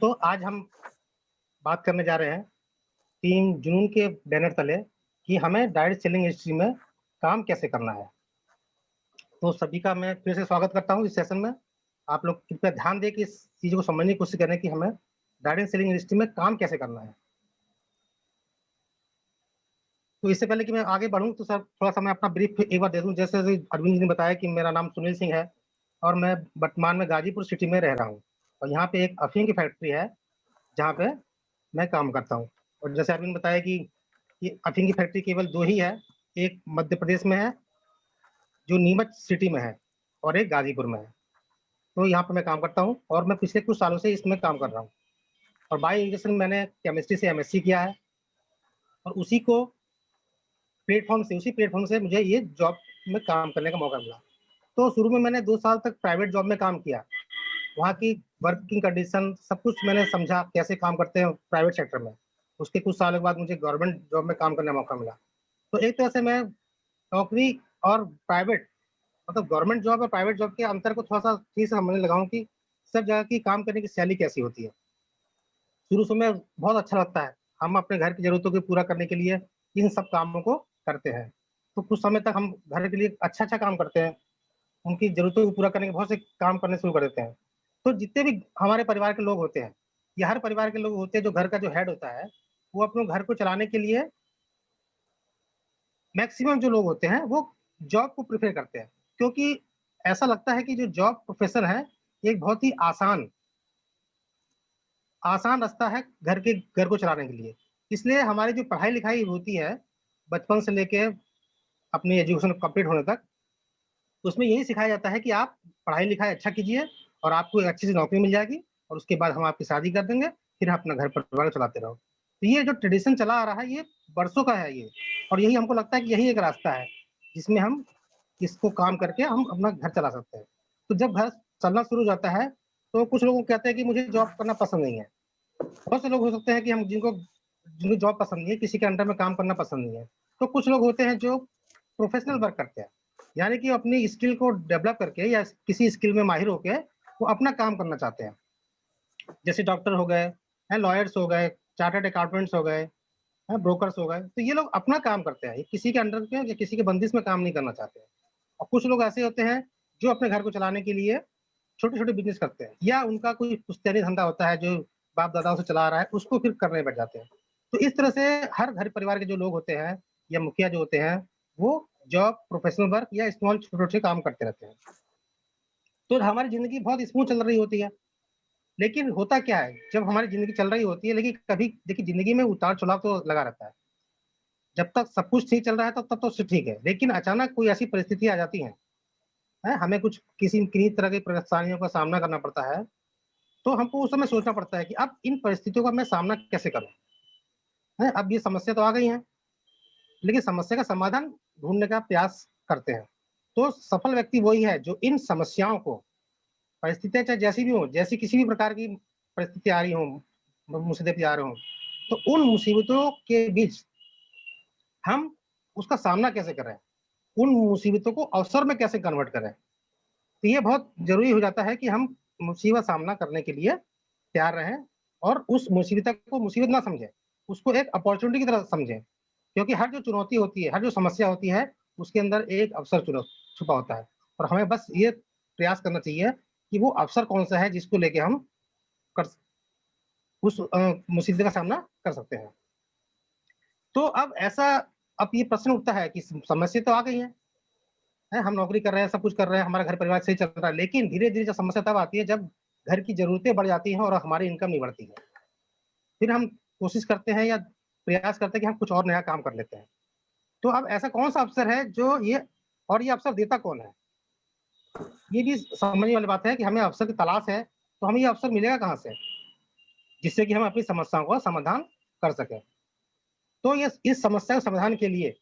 तो आज हम बात करने जा रहे हैं टीम जुनून के बैनर तले कि हमें डायरेक्ट सेलिंग इंडस्ट्री में काम कैसे करना है। तो सभी का मैं फिर से स्वागत करता हूँ इस सेशन में। आप लोग कृपया ध्यान दें कि इस चीज़ को समझने की कोशिश करें कि हमें डायरेक्ट सेलिंग इंडस्ट्री में काम कैसे करना है। तो इससे पहले कि मैं आगे बढ़ूँ तो सर थोड़ा-सा मैं अपना ब्रीफ एक बार दे दूँ। जैसे अरविंद जी ने बताया कि मेरा नाम सुनील सिंह है और मैं वर्तमान में गाज़ीपुर सिटी में रह रहा हूँ और यहाँ पे एक अफ़ीम की फैक्ट्री है, जहाँ पे मैं काम करता हूँ। और जैसे अरविंद ने बताया कि ये अफ़ीम की फैक्ट्री केवल 2 ही है, एक मध्य प्रदेश में है, जो नीमच सिटी में है और एक गाज़ीपुर में है। तो यहाँ पे मैं काम करता हूँ और मैं पिछले कुछ सालों से इसमें काम कर रहा हूँ और बाय एजुकेशन मैंने केमिस्ट्री से एमएससी किया है और उसी प्लेटफ़ॉर्म से मुझे ये जॉब में काम करने का मौका मिला। तो शुरू में मैंने 2 साल तक प्राइवेट जॉब में काम किया। वहाँ की वर्किंग कंडीशन सब कुछ मैंने समझा, कैसे काम करते हैं प्राइवेट सेक्टर में। उसके कुछ सालों के बाद मुझे गवर्नमेंट जॉब में काम करने का मौका मिला। तो एक तरह से मैं नौकरी और प्राइवेट मतलब गवर्नमेंट जॉब और प्राइवेट जॉब के अंतर को थोड़ा-सा ठीक से समझने लगा हूँ कि सब जगह की काम करने की शैली कैसी होती है। शुरू में बहुत अच्छा लगता है। हम अपने घर की ज़रूरतों को पूरा करने के लिए इन सब कामों को करते हैं। तो कुछ समय तक हम घर के लिए अच्छा-अच्छा काम करते हैं। उनकी ज़रूरतों को पूरा करने के बहुत से काम करने शुरू कर देते हैं। तो जितने भी हमारे परिवार के लोग होते हैं, या हर परिवार के लोग होते हैं जो घर का जो हेड होता है, वो अपने घर को चलाने के लिए मैक्सिमम जो लोग होते हैं वो जॉब को प्रेफ़र करते हैं। क्योंकि ऐसा लगता है कि जो जॉब प्रोफ़ेशन है, ये एक बहुत ही आसान रास्ता है घर को चलाने के लिए। इसलिए हमारी जो पढ़ाई-लिखाई होती है, बचपन से लेके अपनी एजुकेशन कंप्लीट होने तक, उसमें यही सिखाया जाता है कि आप पढ़ाई-लिखाई अच्छा कीजिए और आपको एक अच्छी सी नौकरी मिल जाएगी और उसके बाद हम आपकी शादी कर देंगे, फिर अपना घर परिवार चलाते रहो। तो ये जो ट्रेडिशन चला आ रहा है, ये बरसों का है ये और यही हमको लगता है कि यही एक रास्ता है, जिसमें हम इसको काम करके हम अपना घर चला सकते हैं। तो जब घर चलना शुरू हो जाता है, तो कुछ लोग कहते हैं कि मुझे जॉब करना पसंद नहीं है। बहुत से लोग हो सकते हैं कि हम जिनको जिनको जॉब पसंद नहीं है, किसी के अंडर में काम करना पसंद नहीं है। तो कुछ लोग होते हैं जो प्रोफ़ेशनल वर्क करते हैं, यानी कि अपनी स्किल को डेवलप करके या किसी स्किल में माहिर होके वो अपना काम करना चाहते हैं। जैसे डॉक्टर हो गए, लॉयर्स हो गए, चार्टर्ड अकाउंटेंट्स हो गए, ब्रोकर्स हो गए, तो ये लोग अपना काम करते हैं, ये किसी के अंडर में या किसी के बंदिश में काम नहीं करना चाहते हैं। और कुछ लोग ऐसे होते हैं जो अपने घर को चलाने के लिए छोटे-छोटे बिज़नेस करते हैं या उनका कोई पुश्तैनी धंधा होता है जो बाप-दादाओं से चला आ रहा है, उसको फिर करने बैठ जाते हैं। तो इस तरह से हर घर परिवार के जो लोग होते हैं या मुखिया जो होते हैं, वो जॉब, प्रोफ़ेशनल वर्क या स्मॉल छोटे-छोटे काम करते रहते हैं। तो हमारी ज़िंदगी बहुत स्मूथ चल रही होती है। लेकिन होता क्या है, जब हमारी ज़िंदगी चल रही होती है लेकिन कभी देखिए ज़िंदगी में उतार-चढ़ाव तो लगा रहता है। जब तक सब कुछ ठीक चल रहा है तब तो ठीक है, लेकिन अचानक कोई ऐसी परिस्थिति आ जाती है, हमें कुछ किन्हीं तरह की परेशानियों का सामना करना पड़ता है, तो हमको उस समय सोचना पड़ता है कि अब इन परिस्थितियों का मैं सामना कैसे करूँ? अब ये समस्या तो आ गई है, लेकिन समस्या का समाधान ढूँढने का प्रयास करते हैं। तो सफल व्यक्ति वही है जो इन समस्याओं को परिस्थितियाँ चाहे जैसी भी हों, जैसी किसी भी प्रकार की परिस्थिति आ रही हों, मुसीबतें आ रही हों, तो उन मुसीबतों के बीच हम उसका सामना कैसे करें? उन मुसीबतों को अवसर में कैसे कन्वर्ट करें? तो ये बहुत ज़रूरी हो जाता है कि हम मुसीबत सामना करने के लिए तैयार रहें और उस मुसीबत को मुसीबत ना समझें, उसको एक अपॉर्च्युनिटी की तरह समझें। क्योंकि हर जो चुनौती होती है, हर जो समस्या होती है, उसके अंदर एक अवसर छुपा होता है और हमें बस ये प्रयास करना चाहिए कि वो अवसर कौन-सा है जिसको लेके हम कर स उस मुसीबत का सामना कर सकते हैं। तो अब ये प्रश्न उठता है कि समस्या तो आ गई है, हम नौकरी कर रहे हैं, सब कुछ कर रहे हैं, हमारा घर परिवार सही चल रहा है, लेकिन धीरे-धीरे जो समस्या तब आती है जब घर की ज़रूरतें बढ़ जाती हैं और हमारी इनकम नहीं बढ़ती है। फिर हम कोशिश करते हैं या प्रयास करते हैं कि हम कुछ और नया काम कर लेते हैं। तो अब ऐसा कौन-सा अवसर है जो ये अवसर देता कौन है? ये भी समझने वाली बात है कि हमें अवसर की तलाश है, तो हमें ये अवसर मिलेगा कहाँ से? जिससे कि हम अपनी समस्याओं का समाधान कर सकें। तो ये इस समस्या के समाधान के लिए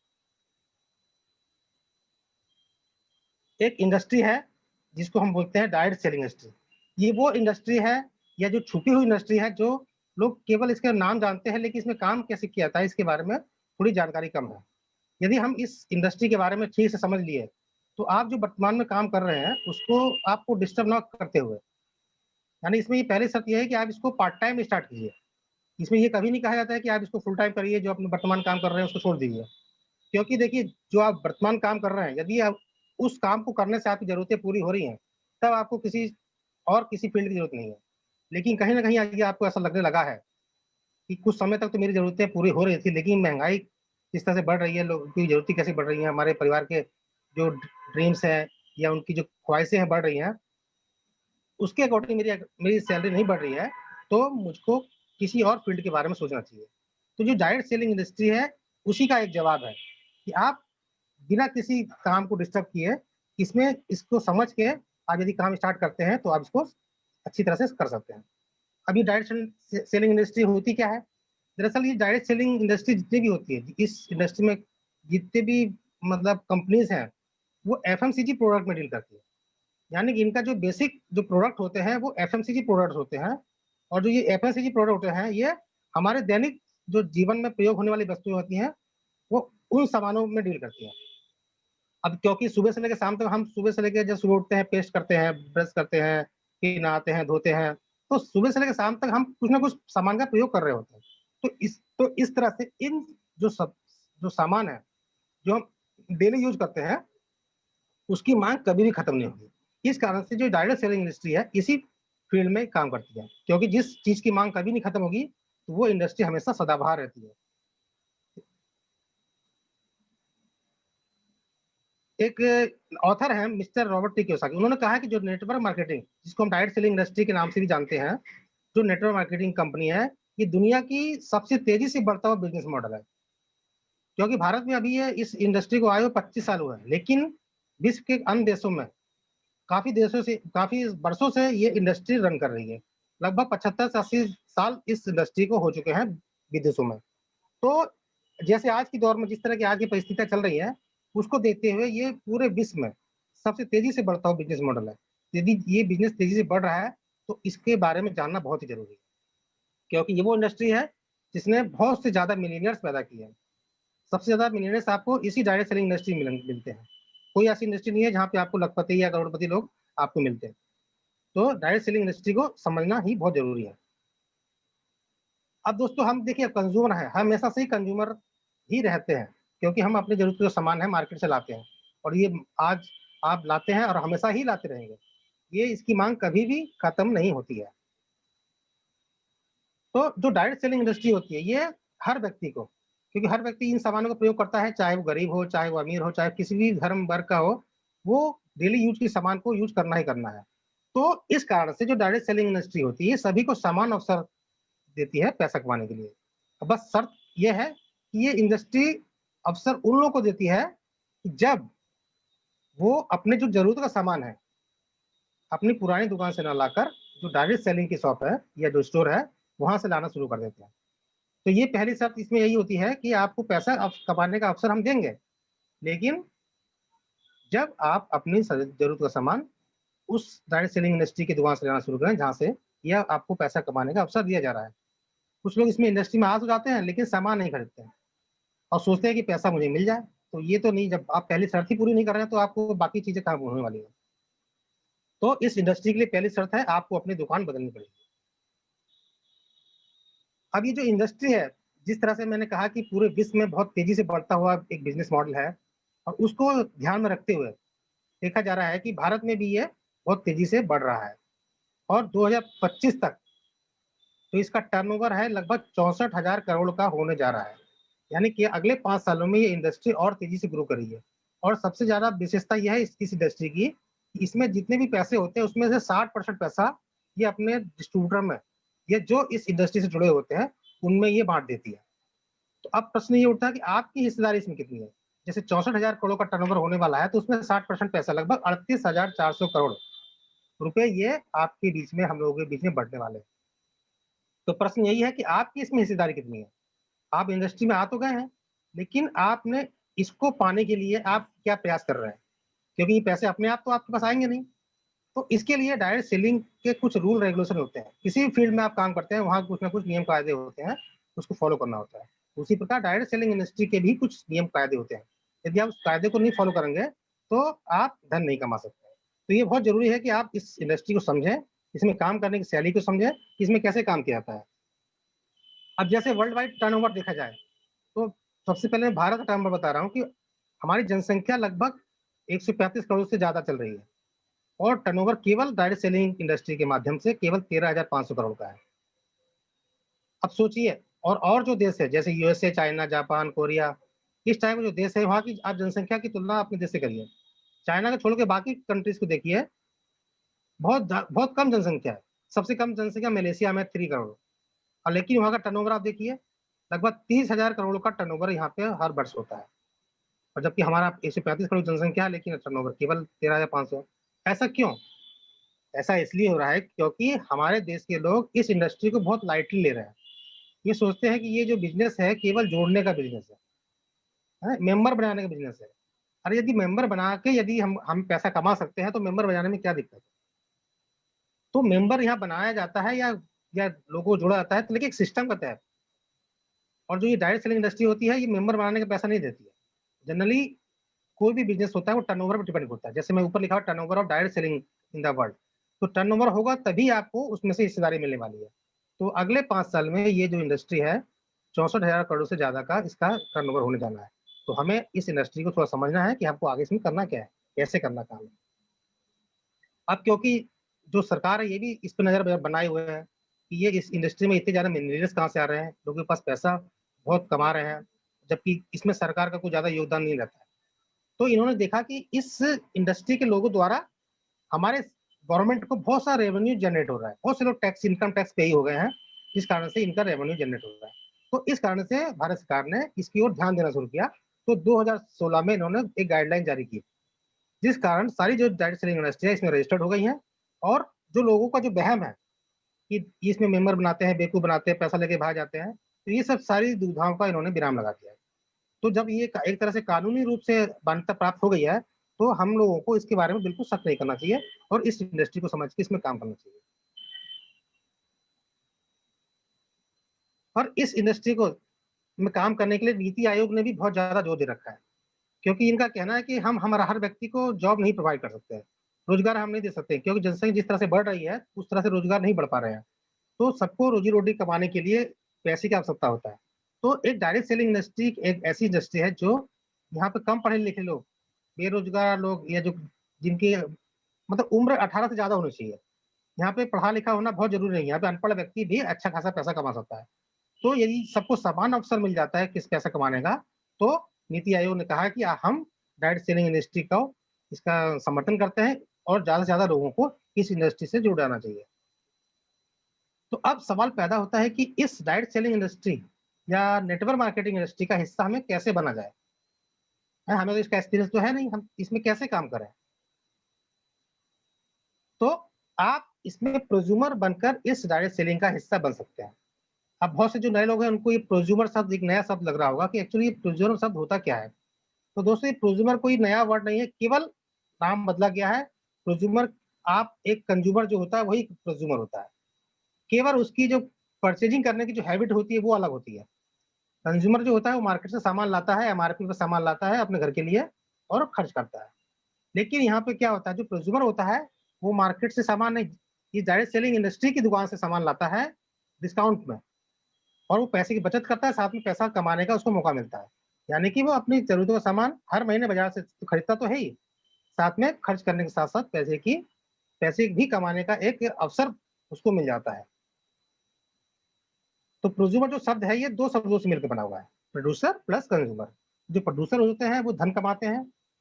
एक इंडस्ट्री है, जिसको हम बोलते हैं डायरेक्ट सेलिंग इंडस्ट्री। ये वो इंडस्ट्री है या जो छुपी हुई इंडस्ट्री है, जो लोग केवल इसका नाम जानते हैं, लेकिन इसमें काम कैसे किया जाता है, इसके बारे में थोड़ी जानकारी कम है। यदि हम इस इंडस्ट्री के बारे में ठीक से समझ लिए, तो आप जो वर्तमान में काम कर रहे हैं, उसको आपको डिस्टर्ब ना करते हुए, यानी इसमें ये पहली शर्त ये है कि आप इसको पार्ट टाइम स्टार्ट कीजिए। इसमें ये कभी नहीं कहा जाता है कि आप इसको फुल टाइम करिए, जो अपने वर्तमान काम कर रहे हैं उसको छोड़ दीजिए। क्योंकि देखिए, जो आप वर्तमान काम कर रहे हैं, यदि आप उस काम को करने से आपकी ज़रूरतें पूरी हो रही हैं, तब आपको किसी फील्ड की ज़रूरत नहीं है। लेकिन कहीं न कहीं ये आपको ऐसा लगने लगा है कि कुछ समय तक तो मेरी ज़रूरतें पूरी हो रही थी, लेकिन महँगाई किस तरह से बढ़ रही है, लोगों की ज़रूरतें कैसे बढ़ रही हैं, हमारे परिवार के जो ड्रीम्स हैं या उनकी जो ख्वाहिशें हैं बढ़ रही हैं, उसके अकॉर्डिंग मेरी सैलरी नहीं बढ़ रही है, तो मुझको किसी और फील्ड के बारे में सोचना चाहिए। तो जो डायरेक्ट सेलिंग इंडस्ट्री है, उसी का एक जवाब है कि आप बिना किसी काम को डिस्टर्ब किए, इसमें इसको समझ के आप यदि काम स्टार्ट करते हैं, तो आप इसको अच्छी तरह से कर सकते हैं। अब ये डायरेक्ट सेलिंग इंडस्ट्री होती क्या है? दरअसल ये डायरेक्ट सेलिंग इंडस्ट्री जितनी भी होती है, इस इंडस्ट्री में जितने भी मतलब कंपनीज़ हैं, वो एफएमसीजी प्रोडक्ट में डील करती है। यानी कि इनका जो बेसिक जो प्रोडक्ट होते हैं, वो एफएमसीजी प्रोडक्ट्स होते हैं और जो ये एफएमसीजी प्रोडक्ट होते हैं, ये हमारे दैनिक जो जीवन में प्रयोग होने वाली वस्तुएँ होती हैं, वो उन सामानों में डील करती हैं। अब क्योंकि सुबह से लेके शाम तक हम सुबह से लेके जब सुबह उठते हैं, पेस्ट करते हैं, ब्रश करते हैं, फिर नहाते हैं, धोते हैं, तो सुबह से लेके शाम तक हम कुछ ना कुछ सामान का प्रयोग कर रहे होते हैं। तो इस तरह से इन जो सब जो सामान है, जो हम डेली यूज़ करते हैं, उसकी माँग कभी भी खत्म नहीं होगी। इस कारण से जो डायरेक्ट सेलिंग इंडस्ट्री है, इसी फील्ड में काम करती है, क्योंकि जिस चीज़ की माँग कभी नहीं खत्म होगी, तो वो इंडस्ट्री हमेशा सदाबहार रहती है। एक ऑथर हैं मिस्टर रॉबर्ट टी कियोसाकी, उन्होंने कहा है कि जो नेटवर्क मार्केटिंग, जिसको हम डायरेक्ट सेलिंग इंडस्ट्री के नाम से भी जानते हैं, जो नेटवर्क मार्केटिंग कंपनी है, ये दुनिया की सबसे तेज़ी से बढ़ता हुआ बिज़नेस मॉडल है। क्योंकि भारत में अभी ये इस इंडस्ट्री को आए हुए 25 साल हुए हैं, लेकिन विश्व के अन्य देशों में काफ़ी वर्षों से ये इंडस्ट्री रन कर रही है। लगभग 75 से 80 साल इस इंडस्ट्री को हो चुके हैं विदेशों में। तो जैसे आज के दौर में जिस तरह की आज की परिस्थितियाँ चल रही हैं, उसको देखते हुए ये पूरे विश्व में सबसे तेज़ी से बढ़ता हुआ बिज़नेस मॉडल है। यदि ये बिज़नेस तेज़ी से बढ़ रहा है, तो इसके बारे में जानना बहुत ही ज़रूरी है, क्योंकि ये वो इंडस्ट्री है, जिसने बहुत से ज़्यादा मिलियनेयर्स पैदा किए हैं। सबसे ज़्यादा मिलियनेयर्स आपको इसी डायरेक्ट सेलिंग इंडस्ट्री में मिलते हैं। कोई ऐसी इंडस्ट्री नहीं है जहाँ पे आपको लखपति या करोड़पति लोग आपको मिलते हैं। तो डायरेक्ट सेलिंग इंडस्ट्री को समझना ही बहुत ज़रूरी है। अब दोस्तों हम देखिए कंज़्यूमर हैं, हमेशा से ही कंज़्यूमर ही रहते हैं, क्योंकि हम अपनी ज़रूरत के जो सामान है मार्केट से लाते हैं और ये आज आप लाते हैं और हमेशा ही लाते रहेंगे। ये इसकी माँग कभी भी खत्म नहीं होती है। तो जो डायरेक्ट सेलिंग इंडस्ट्री होती है, ये हर व्यक्ति को, क्योंकि हर व्यक्ति इन सामानों का प्रयोग करता है, चाहे वो गरीब हो, चाहे वो अमीर हो, चाहे किसी भी धर्म वर्ग का हो, वो डेली यूज़ के सामान को यूज़ करना ही करना है। तो इस कारण से जो डायरेक्ट सेलिंग इंडस्ट्री होती है, ये सभी को समान अवसर देती है पैसा कमाने के लिए। बस शर्त ये है कि ये इंडस्ट्री अवसर उन लोगों को देती है, कि जब वो अपने जो ज़रूरत का सामान है, अपनी पुरानी दुकान से ना लाकर जो डायरेक्ट सेलिंग की शॉप है या जो स्टोर है, वहाँ से लाना शुरू कर देते हैं। तो ये पहली शर्त इसमें यही होती है कि आपको पैसा कमाने का अवसर हम देंगे, लेकिन जब आप अपनी ज़रूरत का सामान उस डायरेक्ट सेलिंग इंडस्ट्री की दुकान से लेना शुरू करें, जहाँ से यह आपको पैसा कमाने का अवसर दिया जा रहा है। कुछ लोग इसमें इंडस्ट्री में आ तो जाते हैं, लेकिन सामान नहीं खरीदते हैं और सोचते हैं कि पैसा मुझे मिल जाए। तो ये तो नहीं, जब आप पहली शर्त ही पूरी नहीं कर रहे हैं, तो आपको बाकी चीज़ें कहाँ होने वाली हैं। तो इस इंडस्ट्री के लिए पहली शर्त है, आपको अपनी दुकान बदलनी पड़ेगी। अब ये जो इंडस्ट्री है, जिस तरह से मैंने कहा कि पूरे विश्व में बहुत तेज़ी से बढ़ता हुआ एक बिज़नेस मॉडल है और उसको ध्यान में रखते हुए देखा जा रहा है कि भारत में भी ये बहुत तेज़ी से बढ़ रहा है और 2025 तक तो इसका टर्नओवर है लगभग 64,000 करोड़ का होने जा रहा है। यानी कि अगले 5 सालों में ये इंडस्ट्री और तेज़ी से ग्रो करेगी और सबसे ज़्यादा विशेषता ये है इस इंडस्ट्री की, कि इसमें जितने भी पैसे होते हैं उसमें से 60% पैसा ये अपने डिस्ट्रीब्यूटर में, ये जो इस इंडस्ट्री से जुड़े होते हैं, उनमें ये बाँट देती है। तो अब प्रश्न ये उठता है कि आपकी हिस्सेदारी इसमें कितनी है? जैसे 64,000 करोड़ का टर्नओवर होने वाला है, तो उसमें 60% पैसा लगभग 38,400 करोड़ रुपए ये आपके बीच में, हम लोगों के बीच में बँटने वाले हैं। तो प्रश्न यही है कि आपकी इसमें हिस्सेदारी कितनी है? आप इंडस्ट्री में आ तो गए हैं, लेकिन आपने इसको पाने के लिए आप क्या प्रयास कर रहे हैं? क्योंकि ये पैसे अपने आप तो आपके पास आएँगे नहीं। तो इसके लिए डायरेक्ट सेलिंग के कुछ रूल रेगुलेशन होते हैं। किसी भी फील्ड में आप काम करते हैं, वहाँ कुछ न कुछ नियम-कायदे होते हैं, उसको फ़ॉलो करना होता है। उसी प्रकार डायरेक्ट सेलिंग इंडस्ट्री के भी कुछ नियम-कायदे होते हैं। यदि आप उस कायदे को नहीं फ़ॉलो करेंगे, तो आप धन नहीं कमा सकते। तो ये बहुत ज़रूरी है कि आप इस इंडस्ट्री को समझें, इसमें काम करने की शैली को समझे कि इसमें कैसे काम किया जाता है। अब जैसे वर्ल्ड वाइड टर्नओवर देखा जाए तो सबसे पहले भारत का टर्नओवर बता रहा हूँ कि हमारी जनसंख्या लगभग 135 करोड़ से ज़्यादा चल रही है और टर्नओवर केवल डायरेक्ट सेलिंग इंडस्ट्री के माध्यम से केवल 13,500 करोड़ का है। अब सोचिए और जो देश है जैसे यूएसए, चाइना, जापान, कोरिया, इस टाइप के जो देश है वहाँ की आप जनसंख्या की तुलना अपने देश से करिए। चाइना को छोड़ के बाकी कंट्रीज को देखिए, बहुत कम जनसंख्या है। सबसे कम जनसंख्या मलेशिया में 3 करोड़ और लेकिन वहाँ का टर्नओवर आप देखिए लगभग 30,000 करोड़ का टर्नओवर यहाँ पे हर वर्ष होता है और जबकि हमारा 135 करोड़ जनसंख्या है लेकिन टर्नओवर केवल 13,500। ऐसा क्यों? ऐसा इसलिए हो रहा है क्योंकि हमारे देश के लोग इस इंडस्ट्री को बहुत लाइटली ले रहे हैं। ये सोचते हैं कि ये जो बिजनेस है केवल जोड़ने का बिजनेस है, मेंबर बनाने का बिजनेस है। अरे यदि मेंबर बना के यदि हम पैसा कमा सकते हैं तो मेंबर बनाने में क्या दिक्कत है? तो मेंबर यहाँ बनाया जाता है या लोगों को जोड़ा जाता है तो लेकिन एक सिस्टम के तहत। और जो ये डायरेक्ट सेलिंग इंडस्ट्री होती है ये मेंबर बनाने का पैसा नहीं देती है। जनरली कोई भी बिजनेस होता है वो टर्नओवर पर डिपेंड होता है। जैसे मैं ऊपर लिखा हुआ turnover of direct selling in the world, तो टर्नओवर होगा तभी आपको उसमें से हिस्सेदारी मिलने वाली है। तो अगले 5 साल में ये जो इंडस्ट्री है 64,000 करोड़ से ज़्यादा का इसका टर्नओवर होने जाना है। तो हमें इस इंडस्ट्री को थोड़ा समझना है कि हमको आगे इसमें करना क्या है, कैसे करना काम है। अब क्योंकि जो सरकार है ये भी इस पे नज़र बनाए हुए है कि ये इस इंडस्ट्री में इतने ज़्यादा मिनरल्स कहाँ से आ रहे हैं, लोगों के पास पैसा बहुत कमा रहे हैं, जबकि इसमें सरकार का कोई ज़्यादा योगदान नहीं रहता है। तो इन्होंने देखा कि इस इंडस्ट्री के लोगों द्वारा हमारे गवर्नमेंट को बहुत सारा रेवेन्यू जनरेट हो रहा है। बहुत से लोग इनकम टैक्स पे ही हो गए हैं, जिस कारण से इनका रेवेन्यू जनरेट हो रहा है। तो इस कारण से भारत सरकार ने इसकी ओर ध्यान देना शुरू किया। तो 2016 में इन्होंने एक गाइडलाइन जारी की, जिस कारण सारी जो डायरेक्ट सेलिंग इंडस्ट्री है इसमें रजिस्टर्ड हो गई है। और जो लोगों का जो वहम है कि इसमें मेंबर बनाते हैं, बेवकूफ बनाते हैं, पैसा लेके भाग जाते हैं, तो ये सब सारी दुविधाओं का इन्होंने विराम लगा दिया है। तो जब ये एक तरह से कानूनी रूप से मान्यता प्राप्त हो गई है तो हम लोगों को इसके बारे में बिल्कुल शक नहीं करना चाहिए और इस इंडस्ट्री को समझ के इसमें काम करना चाहिए। और इस इंडस्ट्री को में काम करने के लिए नीति आयोग ने भी बहुत ज्यादा जोर दे रखा है, क्योंकि इनका कहना है कि हम हमारा हर व्यक्ति को जॉब नहीं प्रोवाइड कर सकते हैं, रोजगार हम नहीं दे सकते, क्योंकि जनसंख्या जिस तरह से बढ़ रही है उस तरह से रोजगार नहीं बढ़ पा रहे हैं। तो सबको रोजी रोटी कमाने के लिए पैसे की आवश्यकता होता है। तो एक डायरेक्ट सेलिंग इंडस्ट्री एक ऐसी इंडस्ट्री है जो यहाँ पे कम पढ़े लिखे लोग, बेरोजगार लोग या जो जिनकी मतलब उम्र 18 से ज्यादा होनी चाहिए, यहाँ पे पढ़ा लिखा होना बहुत जरूरी नहीं है। यहाँ पे अनपढ़ व्यक्ति भी अच्छा खासा पैसा कमा सकता है। तो यदि सबको समान अवसर मिल जाता है किस पैसा कमाने का, तो नीति आयोग ने कहा कि हम डायरेक्ट सेलिंग इंडस्ट्री को इसका समर्थन करते हैं और ज्यादा से ज्यादा लोगों को इस इंडस्ट्री से जुड़ाना चाहिए। तो अब सवाल पैदा होता है कि इस डायरेक्ट सेलिंग इंडस्ट्री या नेटवर्क मार्केटिंग इंडस्ट्री का हिस्सा हमें कैसे बना जाए। हमें तो इसका एक्सपीरियंस तो है नहीं, हम इसमें कैसे काम करें। तो आप इसमें प्रोज्यूमर बनकर इस डायरेक्ट सेलिंग का हिस्सा बन सकते हैं। अब बहुत से जो नए लोग हैं उनको ये प्रोज्यूमर शब्द एक नया शब्द लग रहा होगा कि एक्चुअली ये प्रोज्यूमर शब्द होता क्या है। तो दोस्तों ये प्रोज्यूमर कोई नया वर्ड नहीं है, केवल नाम बदला गया है। प्रोज्यूमर आप एक कंज्यूमर जो होता है वही प्रोज्यूमर होता है, केवल उसकी जो परचेजिंग करने की जो हैबिट होती है वो अलग होती है। कंज्यूमर जो होता है वो मार्केट से सामान लाता है, एमआरपी पर सामान लाता है अपने घर के लिए और खर्च करता है। लेकिन यहाँ पे क्या होता है, जो प्रोज्यूमर होता है वो मार्केट से सामान नहीं, ये डायरेक्ट सेलिंग इंडस्ट्री की दुकान से सामान लाता है डिस्काउंट में, और वो पैसे की बचत करता है, साथ में पैसा कमाने का उसको मौका मिलता है। यानी कि वो अपनी जरूरतों का सामान हर महीने बाजार से तो खरीदता तो है ही, साथ में खर्च करने के साथ साथ पैसे भी कमाने का एक अवसर उसको मिल जाता है। तो प्रोज्यूमर जो शब्द है ये दो शब्दों से मिलकर बना हुआ है, प्रोड्यूसर प्लस कंज्यूमर। जो प्रोड्यूसर होते हैं वो धन कमाते हैं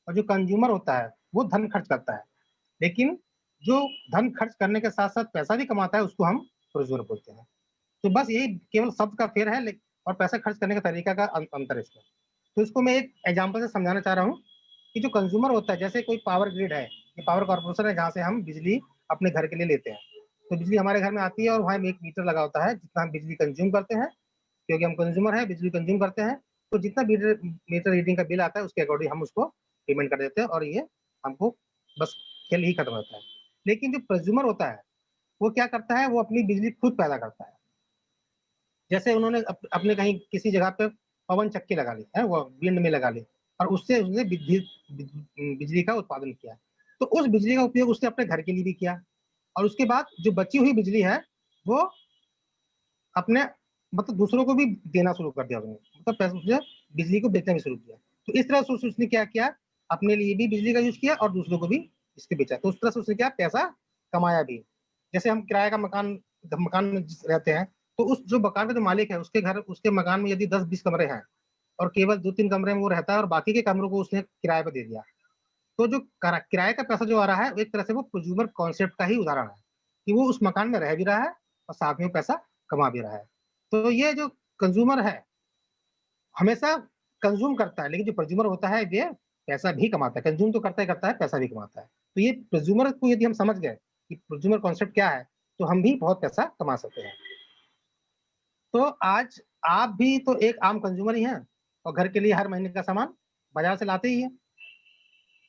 और जो कंज्यूमर होता है वो धन खर्च करता है। लेकिन जो धन खर्च करने के साथ साथ पैसा भी कमाता है उसको हम प्रोज्यूमर बोलते हैं। तो बस यही केवल शब्द का फेर है और पैसा खर्च करने का तरीका का अंतर है इसमें। तो इसको मैं एक एग्जांपल से समझाना चाह रहा हूँ कि जो कंज्यूमर होता है, जैसे कोई पावर ग्रिड है, ये पावर कॉर्पोरेशन है जहाँ से हम बिजली अपने घर के लिए लेते हैं। तो बिजली हमारे घर में आती है और वहाँ एक मीटर लगा होता है जितना हम बिजली कंज्यूम करते हैं, क्योंकि हम कंज्यूमर है बिजली कंज्यूम करते हैं। तो जितना मीटर रीडिंग का बिल आता है उसके अकॉर्डिंग हम उसको पेमेंट कर देते हैं और ये हमको बस खेल ही खत्म होता है। लेकिन जो कंज्यूमर होता है वो क्या करता है, वो अपनी बिजली खुद पैदा करता है। जैसे उन्होंने अपने कहीं किसी जगह पे पवन चक्की लगा ली है, वो विंड में लगा ली और उससे उसने बिजली का उत्पादन किया। तो उस बिजली का उपयोग उसने अपने घर के लिए भी किया और उसके बाद जो बची हुई बिजली है वो अपने मतलब दूसरों को भी देना शुरू कर दिया उसने, मतलब उसने बिजली को बेचना भी शुरू किया। तो इस तरह से उसने क्या किया, अपने लिए भी बिजली का यूज किया और दूसरों को भी इसके बेचा। तो उस तरह से उसने क्या पैसा कमाया भी। जैसे हम किराए का मकान में रहते हैं, तो उस जो मकान का जो मालिक है उसके घर उसके मकान में यदि 10-20 कमरे हैं और केवल 2-3 कमरे में वो रहता है और बाकी के कमरों को उसने किराए पर दे दिया, तो जो किराए का पैसा जो आ रहा है एक तरह से वो कंज्यूमर कॉन्सेप्ट का ही उदाहरण है कि वो उस मकान में रह भी रहा है और साथ में पैसा कमा भी रहा है। तो ये जो कंज्यूमर है हमेशा कंज्यूम करता है, लेकिन जो कंज्यूमर होता है ये पैसा भी कमाता है। कंज्यूम तो करता है पैसा भी कमाता है। तो ये कंज्यूमर को यदि हम समझ गए कि कंज्यूमर कॉन्सेप्ट क्या है, तो हम भी बहुत पैसा कमा सकते हैं। तो आज आप भी तो एक आम कंज्यूमर ही हैं और घर के लिए हर महीने का सामान बाजार से लाते ही हैं।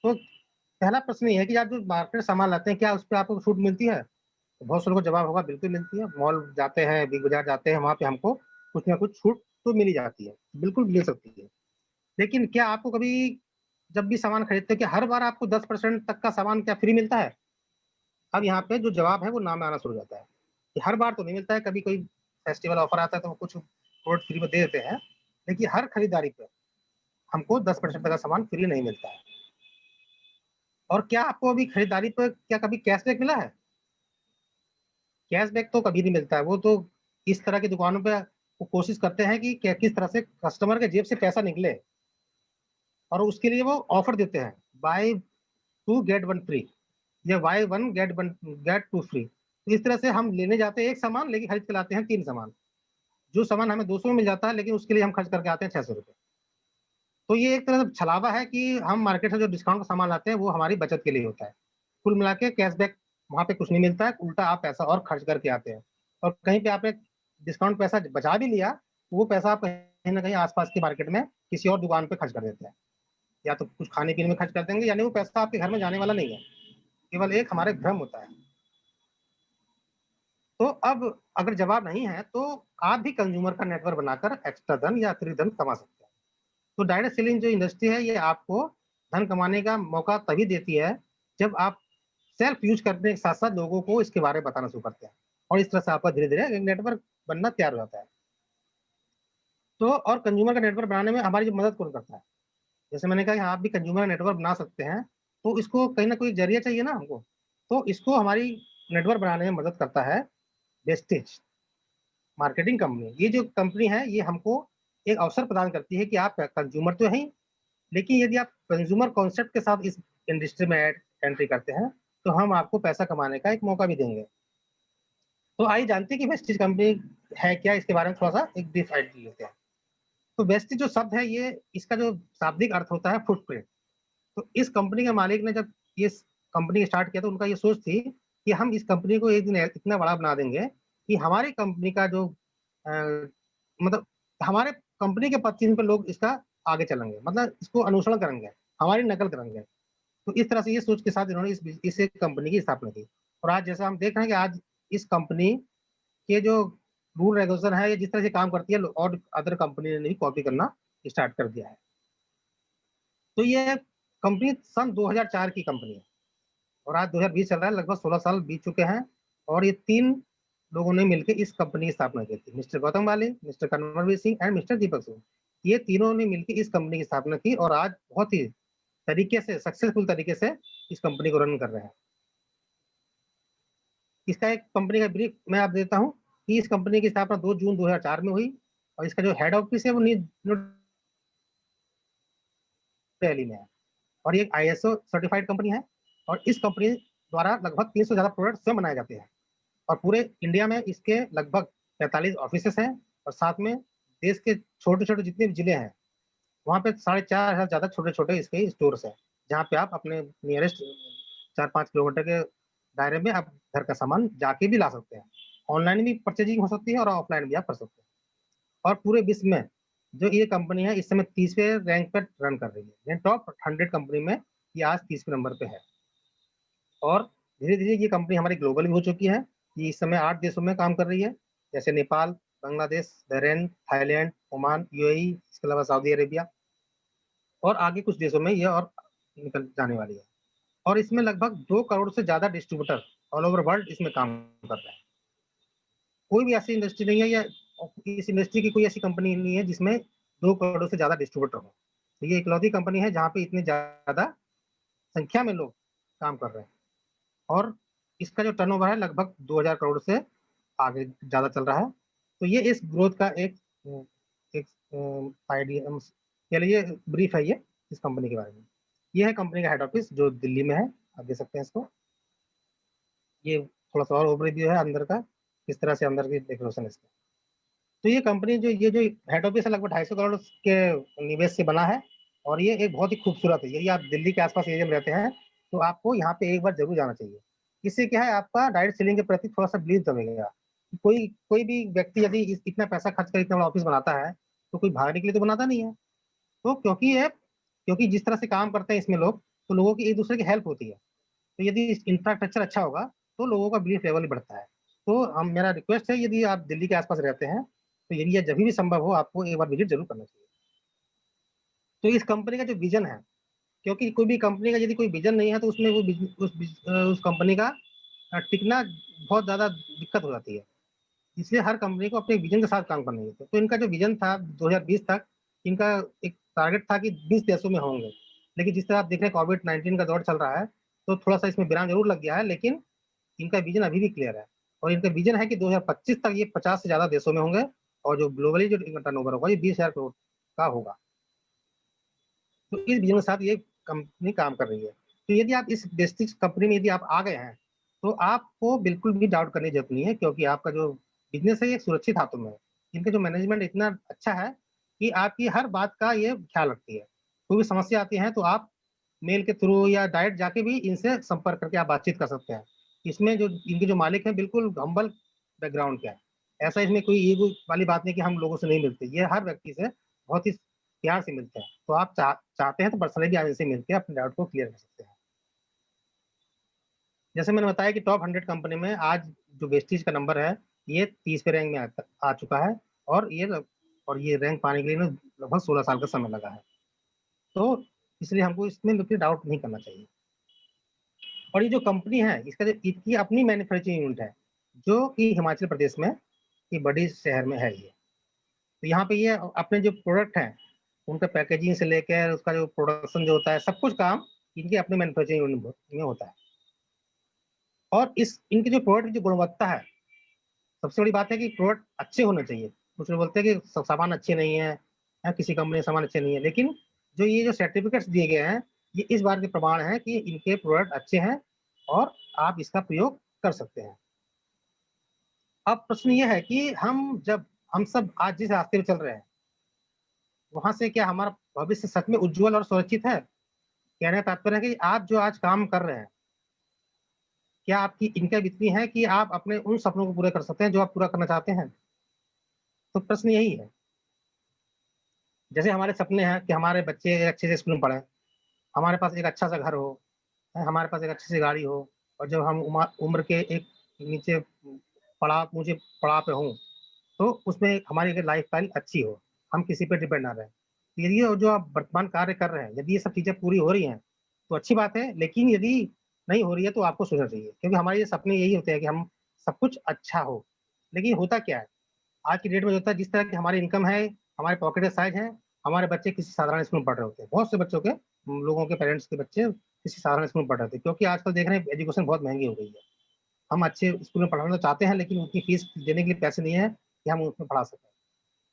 तो पहला प्रश्न ये है कि आप जो मार्केट सामान लाते हैं क्या उस पे आपको छूट मिलती है? तो बहुत से लोगों का जवाब होगा बिल्कुल मिलती है। मॉल जाते हैं, बिग बाजार जाते हैं, वहाँ पे हमको कुछ ना कुछ छूट तो मिल ही जाती है, बिल्कुल मिल सकती है। लेकिन क्या आपको कभी जब भी सामान खरीदते हैं क्या हर बार आपको 10% तक का सामान क्या फ्री मिलता है? अब यहाँ पे जो जवाब है वो ना में आना शुरू हो जाता है कि हर बार तो नहीं मिलता है, कभी कोई फेस्टिवल ऑफर आता है तो वो कुछ प्रोडक्ट फ्री में दे देते हैं, लेकिन हर खरीदारी पे हमको 10% तक का सामान फ्री नहीं मिलता है। और क्या आपको अभी खरीदारी पर क्या कभी कैशबैक मिला है? कैशबैक तो कभी नहीं मिलता है। वो तो इस तरह की दुकानों पे वो कोशिश करते हैं कि किस तरह से कस्टमर के जेब से पैसा निकले और उसके लिए वो ऑफर देते हैं, बाय 2 गेट 1 फ्री या बाय 1 गेट 2 फ्री। तो इस तरह से हम लेने जाते हैं एक सामान लेकिन खरीद के लाते हैं 3 सामान। जो सामान हमें 200 में मिल जाता है लेकिन उसके लिए हम खर्च करके आते हैं 600 रुपए। तो ये एक तरह से छलावा है कि हम मार्केट से जो डिस्काउंट का सामान लाते हैं वो हमारी बचत के लिए होता है। कुल मिला के कैशबैक वहाँ पे कुछ नहीं मिलता है, उल्टा आप पैसा और खर्च करके आते हैं। और कहीं पे आपने डिस्काउंट पैसा बचा भी लिया, तो वो पैसा आप कहीं न कहीं आस-पास की मार्केट में किसी और दुकान पे खर्च कर देते हैं। या तो कुछ खाने-पीने में खर्च कर देंगे, यानी वो पैसा आपके घर में जाने वाला नहीं है। केवल एक हमारे भ्रम होता है। तो अब अगर जवाब नहीं है, तो आप भी कंज्यूमर का नेटवर्क बनाकर एक्स्ट्रा धन या अतिरिक्त धन कमा सकते हैं। तो डायरेक्ट सेलिंग जो इंडस्ट्री है, ये आपको धन कमाने का मौका तभी देती है, जब आप सेल्फ यूज़ करने के साथ-साथ लोगों को इसके बारे में बताना शुरू करते हैं। और इस तरह से आपका धीरे-धीरे एक नेटवर्क बनना तैयार हो जाता है। तो और कंज्यूमर का नेटवर्क बनाने में हमारी जो मदद कौन करता है? जैसे मैंने कहा कि आप भी कंज्यूमर नेटवर्क बना सकते हैं, तो इसको कहीं न कोई ज़रिया चाहिए ना हमको। तो इसको हमारी नेटवर्क बनाने में मदद करता है वेस्टेज मार्केटिंग कंपनी। ये जो कंपनी है, ये हमको एक अवसर प्रदान करती है कि आप कंज्यूमर तो हैं ही, लेकिन यदि आप कंज्यूमर कॉन्सेप्ट के साथ इस इंडस्ट्री में एंट्री करते हैं, तो हम आपको पैसा कमाने का एक मौका भी देंगे। तो आइए जानते हैं कि वेस्टीज कंपनी है क्या? इसके बारे में थोड़ा-सा एक ब्रीफ आइडिया लेते हैं। तो वेस्टीज जो शब्द है ये इसका जो शाब्दिक अर्थ होता है फुटप्रिंट। तो इस कंपनी के मालिक ने जब इस कंपनी स्टार्ट किया तो उनका ये सोच थी कि हम इस कंपनी को एक दिन इतना बड़ा बना देंगे कि हमारी कंपनी का जो अ, मतलब हमारे कंपनी के पद चिन्ह पे लोग इसका आगे चलेंगे, मतलब इसको अनुसरण करेंगे, हमारी नकल करेंगे। तो इस तरह से ये सोच के साथ इन्होंने इस एक कंपनी की स्थापना की। और आज जैसा हम देख रहे हैं कि आज इस कंपनी के जो रूल रेगुलेशन है, ये जिस तरह से काम करती है और अदर कंपनी ने भी कॉपी करना स्टार्ट कर दिया है। तो ये कंपनी सन 2004 की कंपनी है और आज 2020 चल रहा है, लगभग 16 साल बीत चुके हैं और ये 3 लोगों ने मिलके इस कंपनी की स्थापना की थी। मिस्टर गौतम वाले, mister Karanveer Singh and mister Deepak Singh. ये तीनों ने मिलके इस कंपनी की स्थापना की और आज बहुत ही तरीके से सक्सेसफुल तरीके से इस कंपनी को रन कर रहे हैं। इसका एक कंपनी का ब्रीफ मैं आप देता हूँ कि इस कंपनी की स्थापना 2 जून 2004 में हुई और इसका जो हेड ऑफिस है वो न्यू दिल्ली में है और ये एक आईएसओ सर्टिफाइड कंपनी है और इस कंपनी द्वारा लगभग 300 से ज़्यादा प्रोडक्ट स्वयं बनाए जाते हैं और पूरे इंडिया में इसके लगभग 45 ऑफिसेस हैं और साथ में देश के छोटे-छोटे जितने भी जिले हैं, वहाँ पे 4,500 ज़्यादा छोटे-छोटे इसके स्टोर्स हैं, जहाँ पे आप अपने नियरेस्ट 4-5 किलोमीटर के दायरे में आप घर का सामान जाके भी ला सकते हैं। ऑनलाइन भी परचेजिंग हो सकती है और ऑफलाइन भी आप कर सकते हैं। और पूरे विश्व में जो ये कंपनी है इस समय 30वें रैंक पर रन कर रही है। यानी टॉप 100 कंपनी में ये आज 30वें नंबर पे है। और धीरे-धीरे ये कंपनी हमारी ग्लोबल भी हो चुकी है। ये इस समय 8 देशों में काम कर रही है, जैसे Nepal, Bangladesh, Bahrain, Thailand, Oman, UAE, इसके अलावा सऊदी अरेबिया और आगे कुछ देशों में ये और निकल जाने वाली है। और इसमें लगभग 2 करोड़ से ज़्यादा डिस्ट्रीब्यूटर ऑल ओवर वर्ल्ड इसमें काम कर रहे हैं। कोई भी ऐसी इंडस्ट्री नहीं है या इस इंडस्ट्री की कोई ऐसी कंपनी नहीं है जिसमें 2 करोड़ से ज़्यादा डिस्ट्रीब्यूटर हो। तो ये इकलौती कंपनी है जहाँ पे इतने ज़्यादा संख्या में लोग काम कर रहे हैं और इसका जो टर्नओवर है लगभग 2000 करोड़ से आगे ज़्यादा चल रहा है। तो ये इस ग्रोथ का एक आइडिया कह लीजिए ब्रीफ है ये इस कंपनी के बारे में। ये है कंपनी का हेड ऑफिस जो दिल्ली में है, आप देख सकते हैं इसको। ये थोड़ा-सा और ओवरव्यू है अंदर का, किस तरह से अंदर की डेकोरेशन है इसकी। तो ये कंपनी जो हेड ऑफिस है लगभग 250 करोड़ के निवेश से बना है और ये एक बहुत ही खूबसूरत है। यदि आप दिल्ली के आस-पास एरिया में रहते हैं, तो आपको यहाँ पे एक बार ज़रूर जाना चाहिए। इससे क्या है आपका डायरेक्ट सेलिंग के प्रति थोड़ा-सा बिलीव जमेगा। कोई कोई भी व्यक्ति यदि इतना पैसा खर्च कर इतना बड़ा ऑफिस बनाता है, तो कोई भागने के लिए तो बनाता नहीं है। तो क्योंकि जिस तरह से काम करते हैं इसमें लोग, तो लोगों की एक-दूसरे की हेल्प होती है। तो यदि इंफ्रास्ट्रक्चर अच्छा होगा, तो लोगों का बिलीफ लेवल भी बढ़ता है। तो हम मेरा रिक्वेस्ट है यदि आप दिल्ली के आस-पास रहते हैं, तो यदि ये जभी भी संभव हो आपको एक बार विज़िट ज़रूर करना चाहिए। तो इस कंपनी का जो विज़न है, क्योंकि कोई भी कंपनी का यदि कोई विज़न नहीं है तो उसमें वो उस कंपनी का टिकना बहुत ज़्यादा दिक्कत हो जाती है। इसलिए हर कंपनी को अपने विज़न के साथ काम करना चाहिए। तो इनका जो विज़न था 2020 तक, इनका एक टारगेट था कि 20 देशों में होंगे। लेकिन जिस तरह आप देख रहे हैं कोविड-19 का दौर चल रहा है, तो थोड़ा-सा इसमें विराम ज़रूर लग गया है, लेकिन इनका विज़न अभी भी क्लियर है और इनका विज़न है कि 2025 तक ये 50 से ज़्यादा देशों में होंगे और जो ग्लोबली जो इनका टर्नओवर होगा, ये 20,000 करोड़ का होगा। तो इस विज़न के साथ ये कंपनी काम कर रही है। तो यदि आप इस बेसिक कंपनी में यदि आप आ गए हैं, तो आपको बिल्कुल भी डाउट करने की ज़रूरत नहीं है क्योंकि आपका जो बिज़नेस है ये सुरक्षित हाथों में है। इनका जो मैनेजमेंट इतना अच्छा है कि आपकी हर बात का ये ख़्याल रखती है। कोई भी समस्या आती है तो आप मेल के थ्रू या डायरेक्ट जाके भी इनसे संपर्क करके आप बातचीत कर सकते हैं। इसमें जो इनके जो मालिक हैं बिल्कुल हम्बल बैकग्राउंड के हैं। ऐसा इसमें कोई ईगो वाली बात नहीं कि हम लोगों से नहीं मिलते। ये हर व्यक्ति से बहुत ही प्यार से मिलते हैं। तो आप चाहते हैं तो पर्सनली भी आप इनसे मिलके अपने डाउट को क्लियर कर सकते हैं। जैसे मैंने बताया कि टॉप 100 कंपनी में आज जो वेस्टीज का नंबर है, ये 30वें रैंक में आ चुका है और ये रैंक पाने के लिए ना लगभग 16 साल का समय लगा है। तो इसलिए हमको इसमें कोई डाउट नहीं करना चाहिए। और ये जो कंपनी है, इसकी अपनी मैन्युफैक्चरिंग यूनिट है, जो कि हिमाचल प्रदेश में एक बड़ी शहर में है ये। तो यहाँ पे ये अपने जो प्रोडक्ट हैं, उनका पैकेजिंग से लेकर उसका जो प्रोडक्शन जो होता है, सब कुछ काम इनके अपने मैन्युफैक्चरिंग यूनिट में होता है। और इनकी जो प्रोडक्ट की जो गुणवत्ता है, सबसे बड़ी बात है कि प्रोडक्ट अच्छे होने चाहिए। कुछ लोग बोलते हैं कि सामान अच्छे नहीं है, किसी कंपनी के सामान अच्छे नहीं है, लेकिन ये जो सर्टिफिकेट्स दिए गए हैं, ये इस बात के प्रमाण हैं कि इनके प्रोडक्ट अच्छे हैं और आप इसका प्रयोग कर सकते हैं। अब प्रश्न ये है कि हम सब आज जिस रास्ते पे चल रहे हैं, वहाँ से क्या हमारा भविष्य सच में उज्ज्वल और सुरक्षित है? कहने का तात्पर्य है कि आप जो आज काम कर रहे हैं, क्या आपकी इनकम इतनी है कि आप अपने उन सपनों को पूरा कर सकते हैं जो आप पूरा करना चाहते हैं? तो प्रश्न यही है। जैसे हमारे सपने हैं कि हमारे बच्चे एक अच्छे से स्कूल में पढ़ें, हमारे पास एक अच्छा-सा घर हो, हमारे पास एक अच्छी-सी गाड़ी हो और जब हम उम्र के एक नीचे ऊँचे पड़ाव पे हों, तो उसमें हमारी एक लाइफ़स्टाइल अच्छी हो, हम किसी पे डिपेंड ना रहें। यदि ये जो आप वर्तमान कार्य कर रहे हैं, यदि ये सब चीज़ें पूरी हो रही हैं, तो अच्छी बात है, लेकिन यदि नहीं हो रही है तो आपको सोचना चाहिए क्योंकि हमारे ये सपने यही होते हैं कि हम सब कुछ अच्छा हो। लेकिन होता क्या है, आज की डेट में जो होता है जिस तरह की हमारी इनकम है, हमारे पॉकेट का साइज़ है, हमारे बच्चे किसी साधारण स्कूल में पढ़ रहे होते हैं। बहुत से बच्चों के लोगों के पेरेंट्स के बच्चे किसी साधारण स्कूल में पढ़ रहे थे क्योंकि आजकल देख रहे हैं एजुकेशन बहुत महँगी हो गई है। हम अच्छे स्कूल में पढ़ाना तो चाहते हैं लेकिन उतनी फीस देने के लिए पैसे नहीं है कि हम उसमें पढ़ा सकें।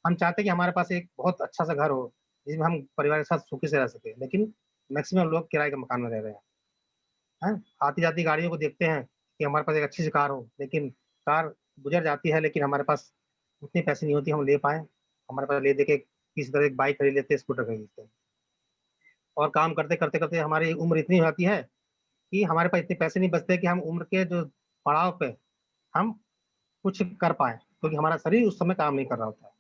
हम चाहते हैं कि हमारे पास एक बहुत अच्छा-सा घर हो, जिसमें हम परिवार के साथ सुखी से रह सकें, लेकिन मैक्सिमम लोग किराए के मकान में रह रहे हैं। हैं? आती-जाती गाड़ियों को देखते हैं कि हमारे पास एक अच्छी-सी कार हो, लेकिन कार गुज़र जाती है लेकिन हमारे पास उतने पैसे नहीं होते हम ले पाएँ। हमारे पास ले दे के किसी तरह एक बाइक खरीद लेते हैं, स्कूटर खरीद लेते हैं और काम करते हमारी उम्र इतनी हो जाती है कि हमारे पास इतने पैसे नहीं बचते कि हम उम्र के जो पड़ाव पे हम कुछ कर पाएँ, क्योंकि हमारा शरीर उस समय काम नहीं कर रहा होता है।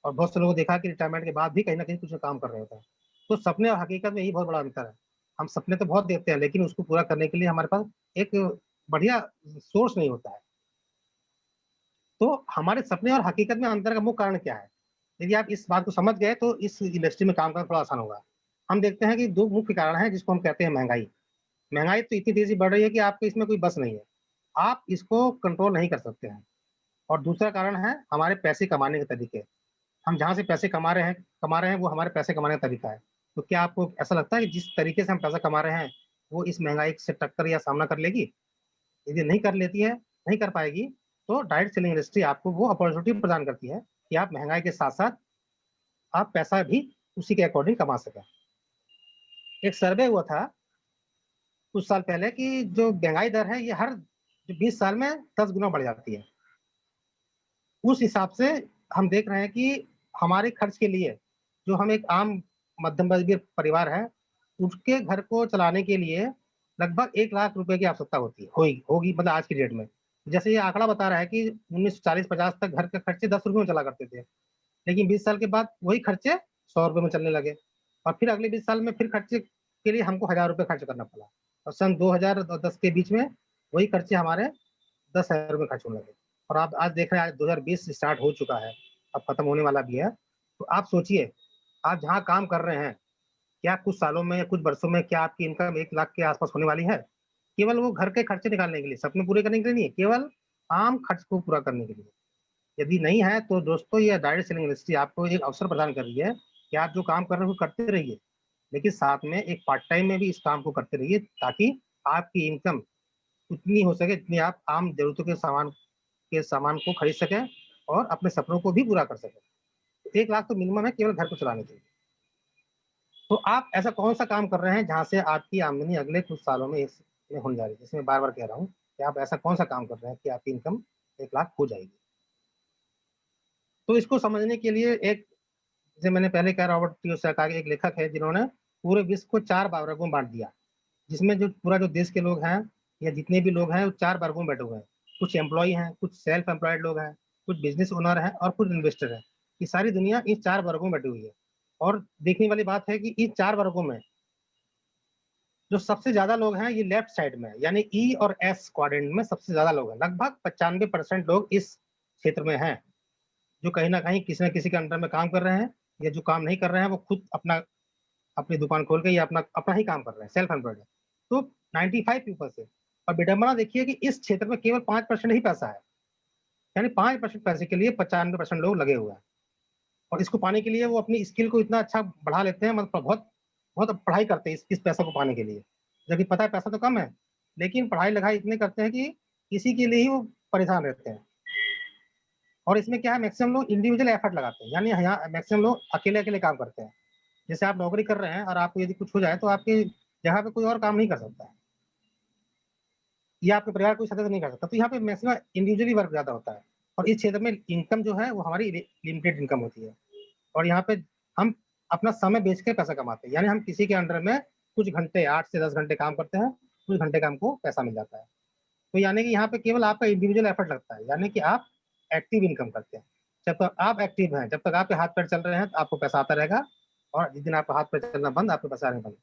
और बहुत से लोगों को देखा है कि रिटायरमेंट के बाद भी कहीं न कहीं कुछ काम कर रहे होते हैं। तो सपने और हकीकत में यही बहुत बड़ा अंतर है। हम सपने तो बहुत देखते हैं, लेकिन उसको पूरा करने के लिए हमारे पास एक बढ़िया सोर्स नहीं होता है। तो हमारे सपने और हकीकत में अंतर का मुख्य कारण क्या है? यदि आप इस बात को समझ गए तो इस इंडस्ट्री में काम करना थोड़ा आसान होगा। हम देखते हैं कि 2 मुख्य कारण हैं जिसको हम कहते हैं महँगाई। महँगाई तो इतनी तेज़ी बढ़ रही है कि आपके इसमें कोई बस नहीं है। आप इसको कंट्रोल नहीं कर सकते हैं। और दूसरा कारण है हमारे पैसे कमाने के तरीके। हम जहाँ से पैसे कमा रहे हैं वो हमारे पैसे कमाने का तरीका है। तो क्या आपको ऐसा लगता है कि जिस तरीके से हम पैसा कमा रहे हैं, वो इस महँगाई से टक्कर या सामना कर लेगी? यदि नहीं कर लेती है, नहीं कर पाएगी, तो डायरेक्ट सेलिंग इंडस्ट्री आपको वो अपॉर्च्युनिटी प्रदान करती है कि आप महँगाई के साथ-साथ आप पैसा भी उसी के अकॉर्डिंग कमा सकें। एक सर्वे हुआ था कुछ साल पहले कि जो महँगाई दर है ये हर 20 साल में 10 गुना बढ़ जाती है। उस हिसाब से हम देख रहे हैं कि हमारे खर्च के लिए जो हम एक आम मध्यम वर्गीय परिवार है, उसके घर को चलाने के लिए लगभग 1 लाख रुपए की आवश्यकता होगी मतलब आज की डेट में। जैसे ये आंकड़ा बता रहा है कि 1940-50 तक घर के खर्चे ₹10 में चला करते थे। लेकिन 20 साल के बाद वही खर्चे ₹100 में चलने लगे और फिर अगले 20 साल में फिर खर्चे के लिए हमको ₹1000 खर्च करना पड़ा और सन 2010 के बीच में वही खर्चे हमारे ₹10,000 खर्च होने लगे और आप आज देख रहे हैं आज 2020 स्टार्ट हो चुका है, अब खत्म होने वाला भी है। तो आप सोचिए, आप जहाँ काम कर रहे हैं, क्या कुछ सालों में या कुछ वर्षों में क्या आपकी इनकम 1 लाख के आस-पास होने वाली है? केवल वो घर के खर्चे निकालने के लिए, सपने पूरे करने के लिए नहीं, केवल आम खर्च को पूरा करने के लिए। यदि नहीं है तो दोस्तों ये डायरेक्ट सेलिंग इंडस्ट्री आपको एक अवसर प्रदान कर रही है कि आप जो काम कर रहे हो करते रहिए, लेकिन साथ में एक पार्ट टाइम में भी इस काम को करते रहिए ताकि आपकी इनकम उतनी हो सके जितनी आप आम ज़रूरतों के सामान को खरीद सकें और अपने सपनों को भी पूरा कर सकें। 1 लाख तो मिनिमम है केवल घर को चलाने के लिए। तो आप ऐसा कौन-सा काम कर रहे हैं जहाँ से आपकी आमदनी अगले कुछ सालों में में होने जा रही है? जैसे मैं बार-बार कह रहा हूँ कि आप ऐसा कौन-सा काम कर रहे हैं कि आपकी इनकम 1 लाख हो जाएगी। तो इसको समझने के लिए एक जैसे मैंने पहले कहा रॉबर्ट कियोसाकी एक लेखक है जिन्होंने पूरे विश्व को 4 वर्गों में बाँट दिया, जिसमें जो पूरा जो देश के लोग हैं या जितने भी लोग हैं वो 4 वर्गों में बँटे हुए हैं। कुछ एम्प्लॉयी हैं, कुछ सेल्फ एम्प्लॉयड लोग हैं, कुछ बिज़नेस ओनर हैं और कुछ इन्वेस्टर हैं। ये सारी दुनिया इन 4 वर्गों में बँटी हुई है और देखने वाली बात है कि इन 4 वर्गों में जो सबसे ज़्यादा लोग हैं ये लेफ्ट साइड में है, यानी ई और एस क्वाड्रेंट में सबसे ज़्यादा लोग हैं। लगभग 95% लोग इस क्षेत्र में हैं, जो कहीं न कहीं किसी न किसी के अंडर में काम कर रहे हैं या जो काम नहीं कर रहे हैं वो खुद अपनी दुकान खोल के या अपना अपना ही काम कर रहे हैं, सेल्फ एम्प्लॉयड है। तो 95 पीपल्स है और विडंबना देखिए कि इस क्षेत्र में केवल 5% ही पैसा है, यानी 5% पैसे के लिए 95% लोग लगे हुए हैं और इसको पाने के लिए वो अपनी स्किल को इतना अच्छा बढ़ा लेते हैं मतलब बहुत बहुत पढ़ाई करते हैं इस पैसे को पाने के लिए। जबकि पता है पैसा तो कम है, लेकिन पढ़ाई-लिखाई इतनी करते हैं कि इसी के लिए ही वो परेशान रहते हैं। और इसमें क्या है मैक्सिमम लोग इंडिविजुअल एफर्ट लगाते हैं, यानी यहाँ मैक्सिमम लोग अकेले-अकेले काम करते हैं। जैसे आप नौकरी कर रहे हैं और आपको यदि कुछ हो जाए तो आपकी जगह पे कोई और काम नहीं कर सकता है या आपके परिवार का कोई सदस्य नहीं कर सकता। तो यहाँ पे मैक्सिमम इंडिविजुअली वर्क ज़्यादा होता है और इस क्षेत्र में इनकम जो है वो हमारी लिमिटेड इनकम होती है और यहाँ पे हम अपना समय बेच के पैसा कमाते हैं। यानी हम किसी के अंडर में कुछ घंटे 8 से 10 घंटे काम करते हैं, कुछ घंटे का हमको पैसा मिल जाता है। तो यानी कि यहाँ पे केवल आपका इंडिविजुअल एफर्ट लगता है, यानी कि आप एक्टिव इनकम करते हैं। जब तक आप एक्टिव हैं, जब तक आपके हाथ-पैर चल रहे हैं, तो आपको पैसा आता रहेगा और जिस दिन आपका हाथ-पैर चलना बंद, आपको पैसा आना बंद।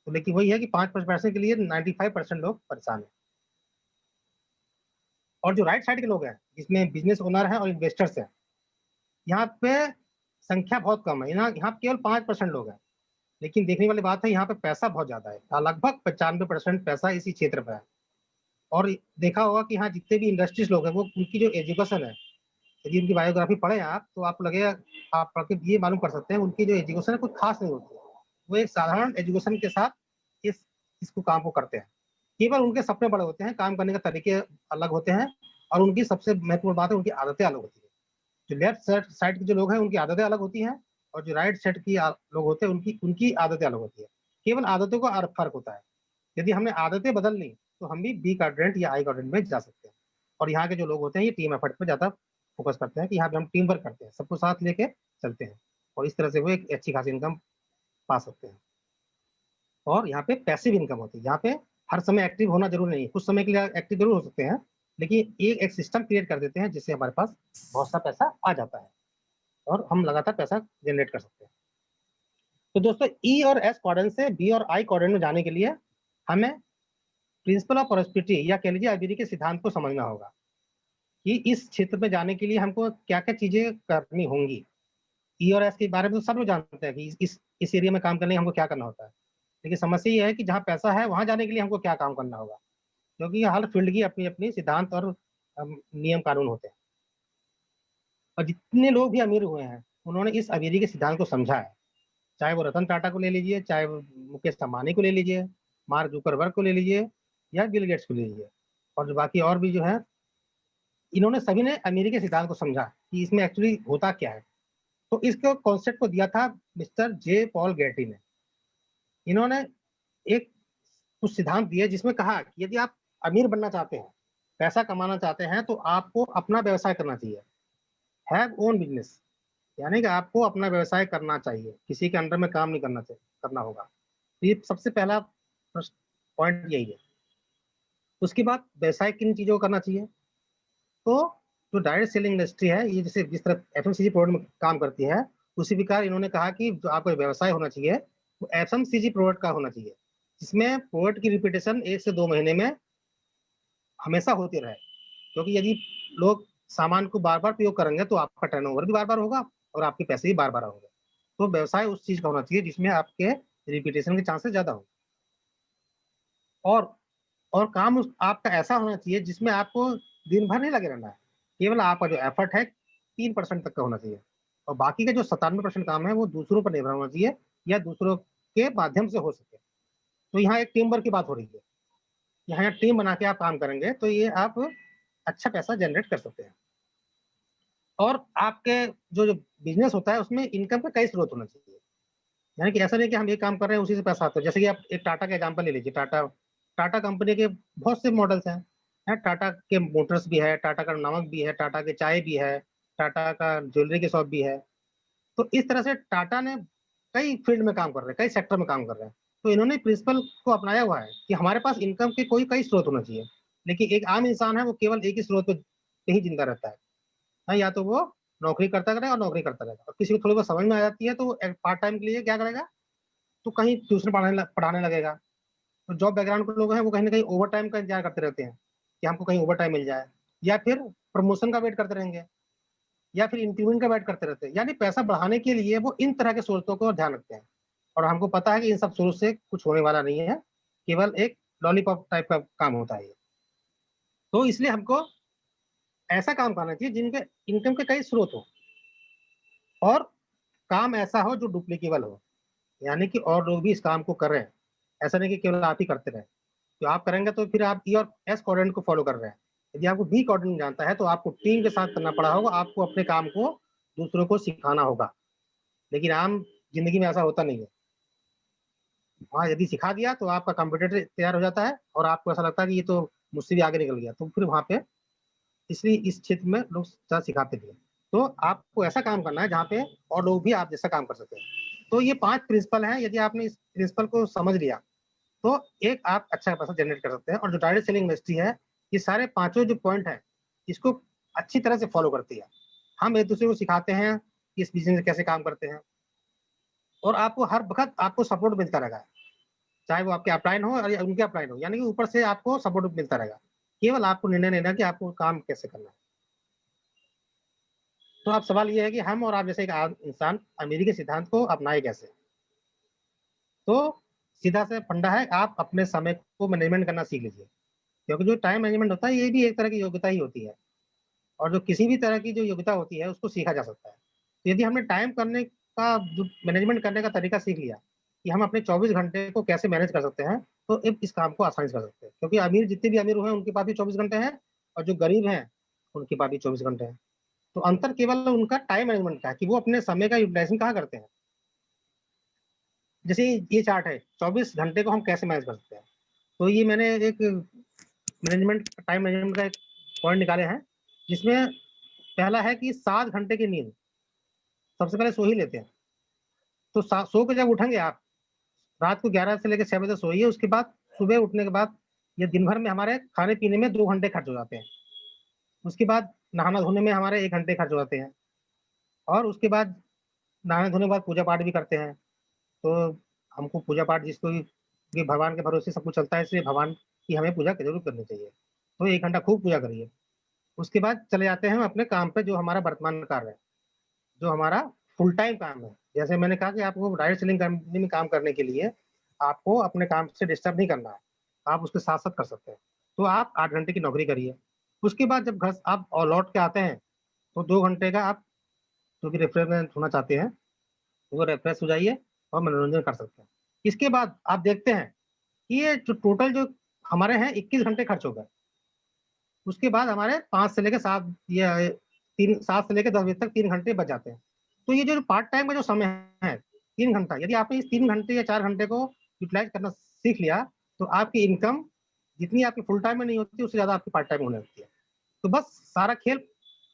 तो लेकिन वही है कि 5% पैसे के लिए 95% लोग परेशान हैं। और जो राइट साइड के लोग हैं, जिसमें बिज़नेस ओनर हैं और इन्वेस्टर्स हैं, यहाँ पे संख्या बहुत कम है। यहाँ यहाँ केवल 5% लोग हैं। लेकिन देखने वाली बात है यहाँ पे पैसा बहुत ज़्यादा है। लगभग 95% पैसा इसी क्षेत्र पे है। और देखा होगा कि यहाँ जितने भी इंडस्ट्रीज़ लोग हैं, वो उनकी जो एजुकेशन है, यदि उनकी बायोग्राफी पढ़ें आप, तो आपको लगेगा आप पढ़ के ये मालूम कर सकते हैं, उनकी जो एजुकेशन है कुछ खास नहीं होती है। वो एक साधारण एजुकेशन के साथ इस इसको काम को करते हैं। केवल उनके सपने बड़े होते हैं, काम करने के तरीके अलग होते हैं और उनकी सबसे महत्वपूर्ण बात है उनकी आदतें अलग होती हैं। जो लेफ्ट साइड के जो लोग हैं उनकी आदतें अलग होती हैं और जो राइट साइड की लोग होते हैं उनकी उनकी आदतें अलग होती है। केवल आदतों का फ़र्क होता है। यदि हमने आदतें बदल ली, तो हम भी बी क्वाड्रेंट या आई क्वाड्रेंट में जा सकते हैं। और यहाँ के जो लोग होते हैं ये टीम एफर्ट पे ज़्यादा फ़ोकस करते हैं कि यहाँ पे हम टीम वर्क करते हैं, सबको साथ लेके चलते हैं और इस तरह से वो एक अच्छी खासी इनकम पा सकते हैं। और यहाँ पे पैसिव इनकम होती है, यहाँ पे हर समय एक्टिव होना ज़रूरी नहीं है, कुछ समय के लिए एक्टिव ज़रूर हो सकते हैं, लेकिन एक सिस्टम क्रिएट कर देते हैं जिससे हमारे पास बहुत सा पैसा आ जाता है और हम लगातार पैसा जनरेट कर सकते हैं। तो दोस्तों ई और एस क्वाड्रेंट से बी और आई क्वाड्रेंट में जाने के लिए हमें प्रिंसिपल ऑफ प्रोस्पेरिटी या कह लीजिए आईबीडी के सिद्धांत को समझना होगा कि इस क्षेत्र में जाने के लिए हमको क्या-क्या चीज़ें करनी होंगी। ई और एस के बारे में तो सब लोग जानते हैं कि इस एरिया में काम करने के लिए हमको क्या करना होता है। लेकिन समस्या ये है कि जहाँ पैसा है, वहाँ जाने के लिए हमको क्या काम करना होगा। क्योंकि हर फील्ड की अपनी-अपनी सिद्धांत और नियम कानून होते हैं। और जितने लोग भी अमीर हुए हैं, उन्होंने इस अमीरी के सिद्धांत को समझा है। चाहे वो रतन टाटा को ले लीजिए, चाहे वो मुकेश अंबानी को ले लीजिए, मार्क जुकरबर्ग को ले लीजिए या बिल गेट्स को ले लीजिए और जो बाकी और भी जो है, इन्होंने सभी ने अमीरी के सिद्धांत को समझा कि इसमें एक्चुअली होता क्या है। तो इसको कॉन्सेप्ट को दिया था मिस्टर जे पॉल गेटी ने। इन्होंने एक कुछ सिद्धांत दिए जिसमें कहा कि यदि आप अमीर बनना चाहते हैं, पैसा कमाना चाहते हैं तो आपको अपना व्यवसाय करना चाहिए। हैव ओन बिज़नेस यानी कि आपको अपना व्यवसाय करना चाहिए, किसी के अंडर में काम नहीं करना होगा। तो ये सबसे पहला फर्स्ट पॉइंट यही है। उसके बाद व्यवसाय किन चीज़ों को करना चाहिए? तो जो डायरेक्ट सेलिंग इंडस्ट्री है, ये जैसे जिस तरह एफएमसीजी प्रोडक्ट में काम करती है, उसी प्रकार इन्होंने कहा कि जो आपका व्यवसाय होना चाहिए, वो एफएमसीजी प्रोडक्ट का होना चाहिए, जिसमें प्रोडक्ट की रिपीटेशन 1 से 2 महीने में हमेशा होती रहे। क्योंकि यदि लोग सामान को बार-बार प्रयोग करेंगे, तो आपका टर्नओवर भी बार-बार होगा और आपके पैसे भी बार-बार होंगे। तो व्यवसाय उस चीज़ का होना चाहिए जिसमें आपके रिपीटेशन के चांसेस ज़्यादा हों। और और काम उस आपका ऐसा होना चाहिए जिसमें आपको दिन भर नहीं लगे रहना है। केवल आपका जो एफर्ट है 3% तक का होना चाहिए और बाकी का जो 97% काम है वो दूसरों पर निर्भर होना चाहिए या दूसरों के माध्यम से हो सके। तो यहाँ एक टीम वर्क की बात हो रही है। यहाँ टीम बना के आप काम करेंगे तो ये आप अच्छा पैसा जनरेट कर सकते हैं। और आपके जो बिज़नेस होता है उसमें इनकम का कई स्रोत होना चाहिए। यानी कि ऐसा नहीं कि हम ये काम कर रहे हैं उसी से पैसा आता है। जैसे कि आप एक टाटा का एग्ज़ाम्पल ले लीजिए, टाटा टाटा कंपनी के बहुत से मॉडल्स हैं। टाटा के मोटर्स भी है, टाटा का नमक भी है, टाटा की चाय भी है, टाटा का ज्वेलरी की शॉप भी है। तो इस तरह से टाटा ने कई फील्ड में काम कर रहे हैं, कई सेक्टर में काम कर रहे हैं। तो इन्होंने प्रिंसिपल को अपनाया हुआ है कि हमारे पास इनकम के कई स्रोत होना चाहिए। लेकिन एक आम इंसान है वो केवल एक ही स्रोत पे ही ज़िंदा रहता है। या तो वो नौकरी करता रहेगा और नौकरी करता रहेगा और किसी को थोड़ी बहुत समझ में आ जाती है तो वो एक पार्ट टाइम के लिए क्या करेगा, तो कहीं ट्यूशन पढ़ाने लगेगा। तो जॉब बैकग्राउंड के लोग हैं वो कहीं न कहीं ओवरटाइम का इंतज़ार करते रहते हैं, कि हमको कहीं ओवरटाइम मिल जाए या फिर प्रमोशन का वेट करते रहेंगे या फिर इंक्रीमेंट का वेट करते रहते हैं। यानी पैसा बढ़ाने के लिए वो इन तरह के सोर्सों को ध्यान रखते हैं और हमको पता है कि इन सब सोर्स से कुछ होने वाला नहीं है, केवल एक लॉलीपॉप टाइप का काम होता है ये। तो इसलिए हमको ऐसा काम करना चाहिए जिनके इनकम के कई स्रोत हों और काम ऐसा हो जो डुप्लीकेबल हो, यानी कि और लोग भी इस काम को कर रहे हैं। ऐसा नहीं कि केवल आप ही करते रहें। तो आप करेंगे तो फिर आप ई और एस क्वाड्रेंट को फ़ॉलो कर रहे हैं। यदि आपको बी क्वाड्रेंट जानता है तो आपको टीम के साथ करना पड़ा होगा, आपको अपने काम को दूसरों को सिखाना होगा। लेकिन आम ज़िंदगी में ऐसा होता नहीं है। हाँ, यदि सिखा दिया तो आपका कॉम्पिटिटर तैयार हो जाता है और आपको ऐसा लगता है कि ये तो मुझसे भी आगे निकल गया। तो फिर वहाँ पे इसलिए इस क्षेत्र में लोग ज़्यादा सिखाते भी हैं। तो आपको ऐसा काम करना है जहाँ पे और लोग भी आप जैसा काम कर सकें। तो ये 5 प्रिंसिपल हैं, यदि आपने इस प्रिंसिपल को समझ लिया तो एक आप अच्छा पैसा जनरेट कर सकते हैं और जो डायरेक्ट सेलिंग इंडस्ट्री है, ये सारे पाँचों जो पॉइंट हैं, इसको अच्छी तरह से फॉलो करती है। हम एक-दूसरे को सिखाते हैं कि इस बिज़नेस में कैसे काम करते हैं और आपको हर वक़्त आपको सपोर्ट मिलता रहेगा। चाहे वो आपके अपलाइन हो और या उनके अपलाइन हो, यानी कि ऊपर से आपको सपोर्ट मिलता रहेगा। केवल आपको निर्णय लेना है कि आपको काम कैसे करना है। तो अब सवाल ये है कि हम और आप जैसे एक आम इंसान अमीरी के सिद्धांत को अपनाए कैसे? तो सीधा सा फंडा है, आप अपने समय को मैनेजमेंट करना सीख लीजिए। क्योंकि जो टाइम मैनेजमेंट होता है, ये भी एक तरह की योग्यता ही होती है और जो किसी भी तरह की जो योग्यता होती है, उसको सीखा जा सकता है। तो यदि हमने टाइम करने का जो मैनेजमेंट करने का तरीका सीख लिया, कि हम अपने 24 घंटे को कैसे मैनेज कर सकते हैं, तो अब इस काम को आसानी से कर सकते हैं। क्योंकि अमीर जितने भी अमीर हुए हैं, उनके पास भी 24 घंटे हैं और जो गरीब हैं, उनके पास भी 24 घंटे हैं। तो अंतर केवल उनका टाइम मैनेजमेंट का है कि वो अपने समय का यूटिलाइज़ेशन कहाँ करते हैं। जैसे ये चार्ट है, 24 घंटे को हम कैसे मैनेज कर सकते हैं। तो ये मैंने एक टाइम मैनेजमेंट का एक पॉइंट निकाले हैं, जिसमें पहला है कि 7 घंटे की नींद सबसे पहले सो ही लेते हैं। तो सो के जब उठेंगे आप, रात को 11 से लेके 6 बजे तक सोइए, उसके बाद सुबह उठने के बाद ये दिन भर में हमारे खाने-पीने में 2 घंटे खर्च हो जाते हैं। उसके बाद नहाना-धोने में हमारे 1 घंटे खर्च हो जाते हैं और उसके बाद नहाने-धोने के बाद पूजा-पाठ भी करते हैं। तो हमको पूजा-पाठ जिसको भी भगवान के भरोसे सब कुछ चलता है, इसलिए भगवान की हमें पूजा ज़रूर करनी चाहिए। तो 1 घंटा खूब पूजा करिए। उसके बाद चले जाते हैं हम अपने काम पे जो हमारा वर्तमान कार्य है, जो हमारा फुल टाइम काम है। जैसे मैंने कहा कि आपको डायरेक्ट सेलिंग कंपनी में काम करने के लिए आपको अपने काम से डिस्टर्ब नहीं करना है। आप उसके साथ-साथ कर सकते हैं। तो आप 8 घंटे की नौकरी करिए। उसके बाद जब घर आप और लौट के आते हैं, तो 2 घंटे का आप जो भी रिफ्रेशमेंट होना चाहते हैं, वो रिफ्रेश हो जाइए और मनोरंजन कर सकते हैं। इसके बाद आप देखते हैं कि ये जो टोटल जो हमारे हैं 21 घंटे खर्च हो गए। उसके बाद हमारे 5 से लेके 7 या 7 से लेके 10 बजे तक 3 घंटे बच जाते हैं। तो ये जो पार्ट टाइम का जो समय है 3 घंटा, यदि आपने इस 3 घंटे या 4 घंटे को यूटिलाइज़ करना सीख लिया, तो आपकी इनकम जितनी आपकी फुल टाइम में नहीं होती, उससे ज़्यादा आपकी पार्ट टाइम होने लगती है। तो बस सारा खेल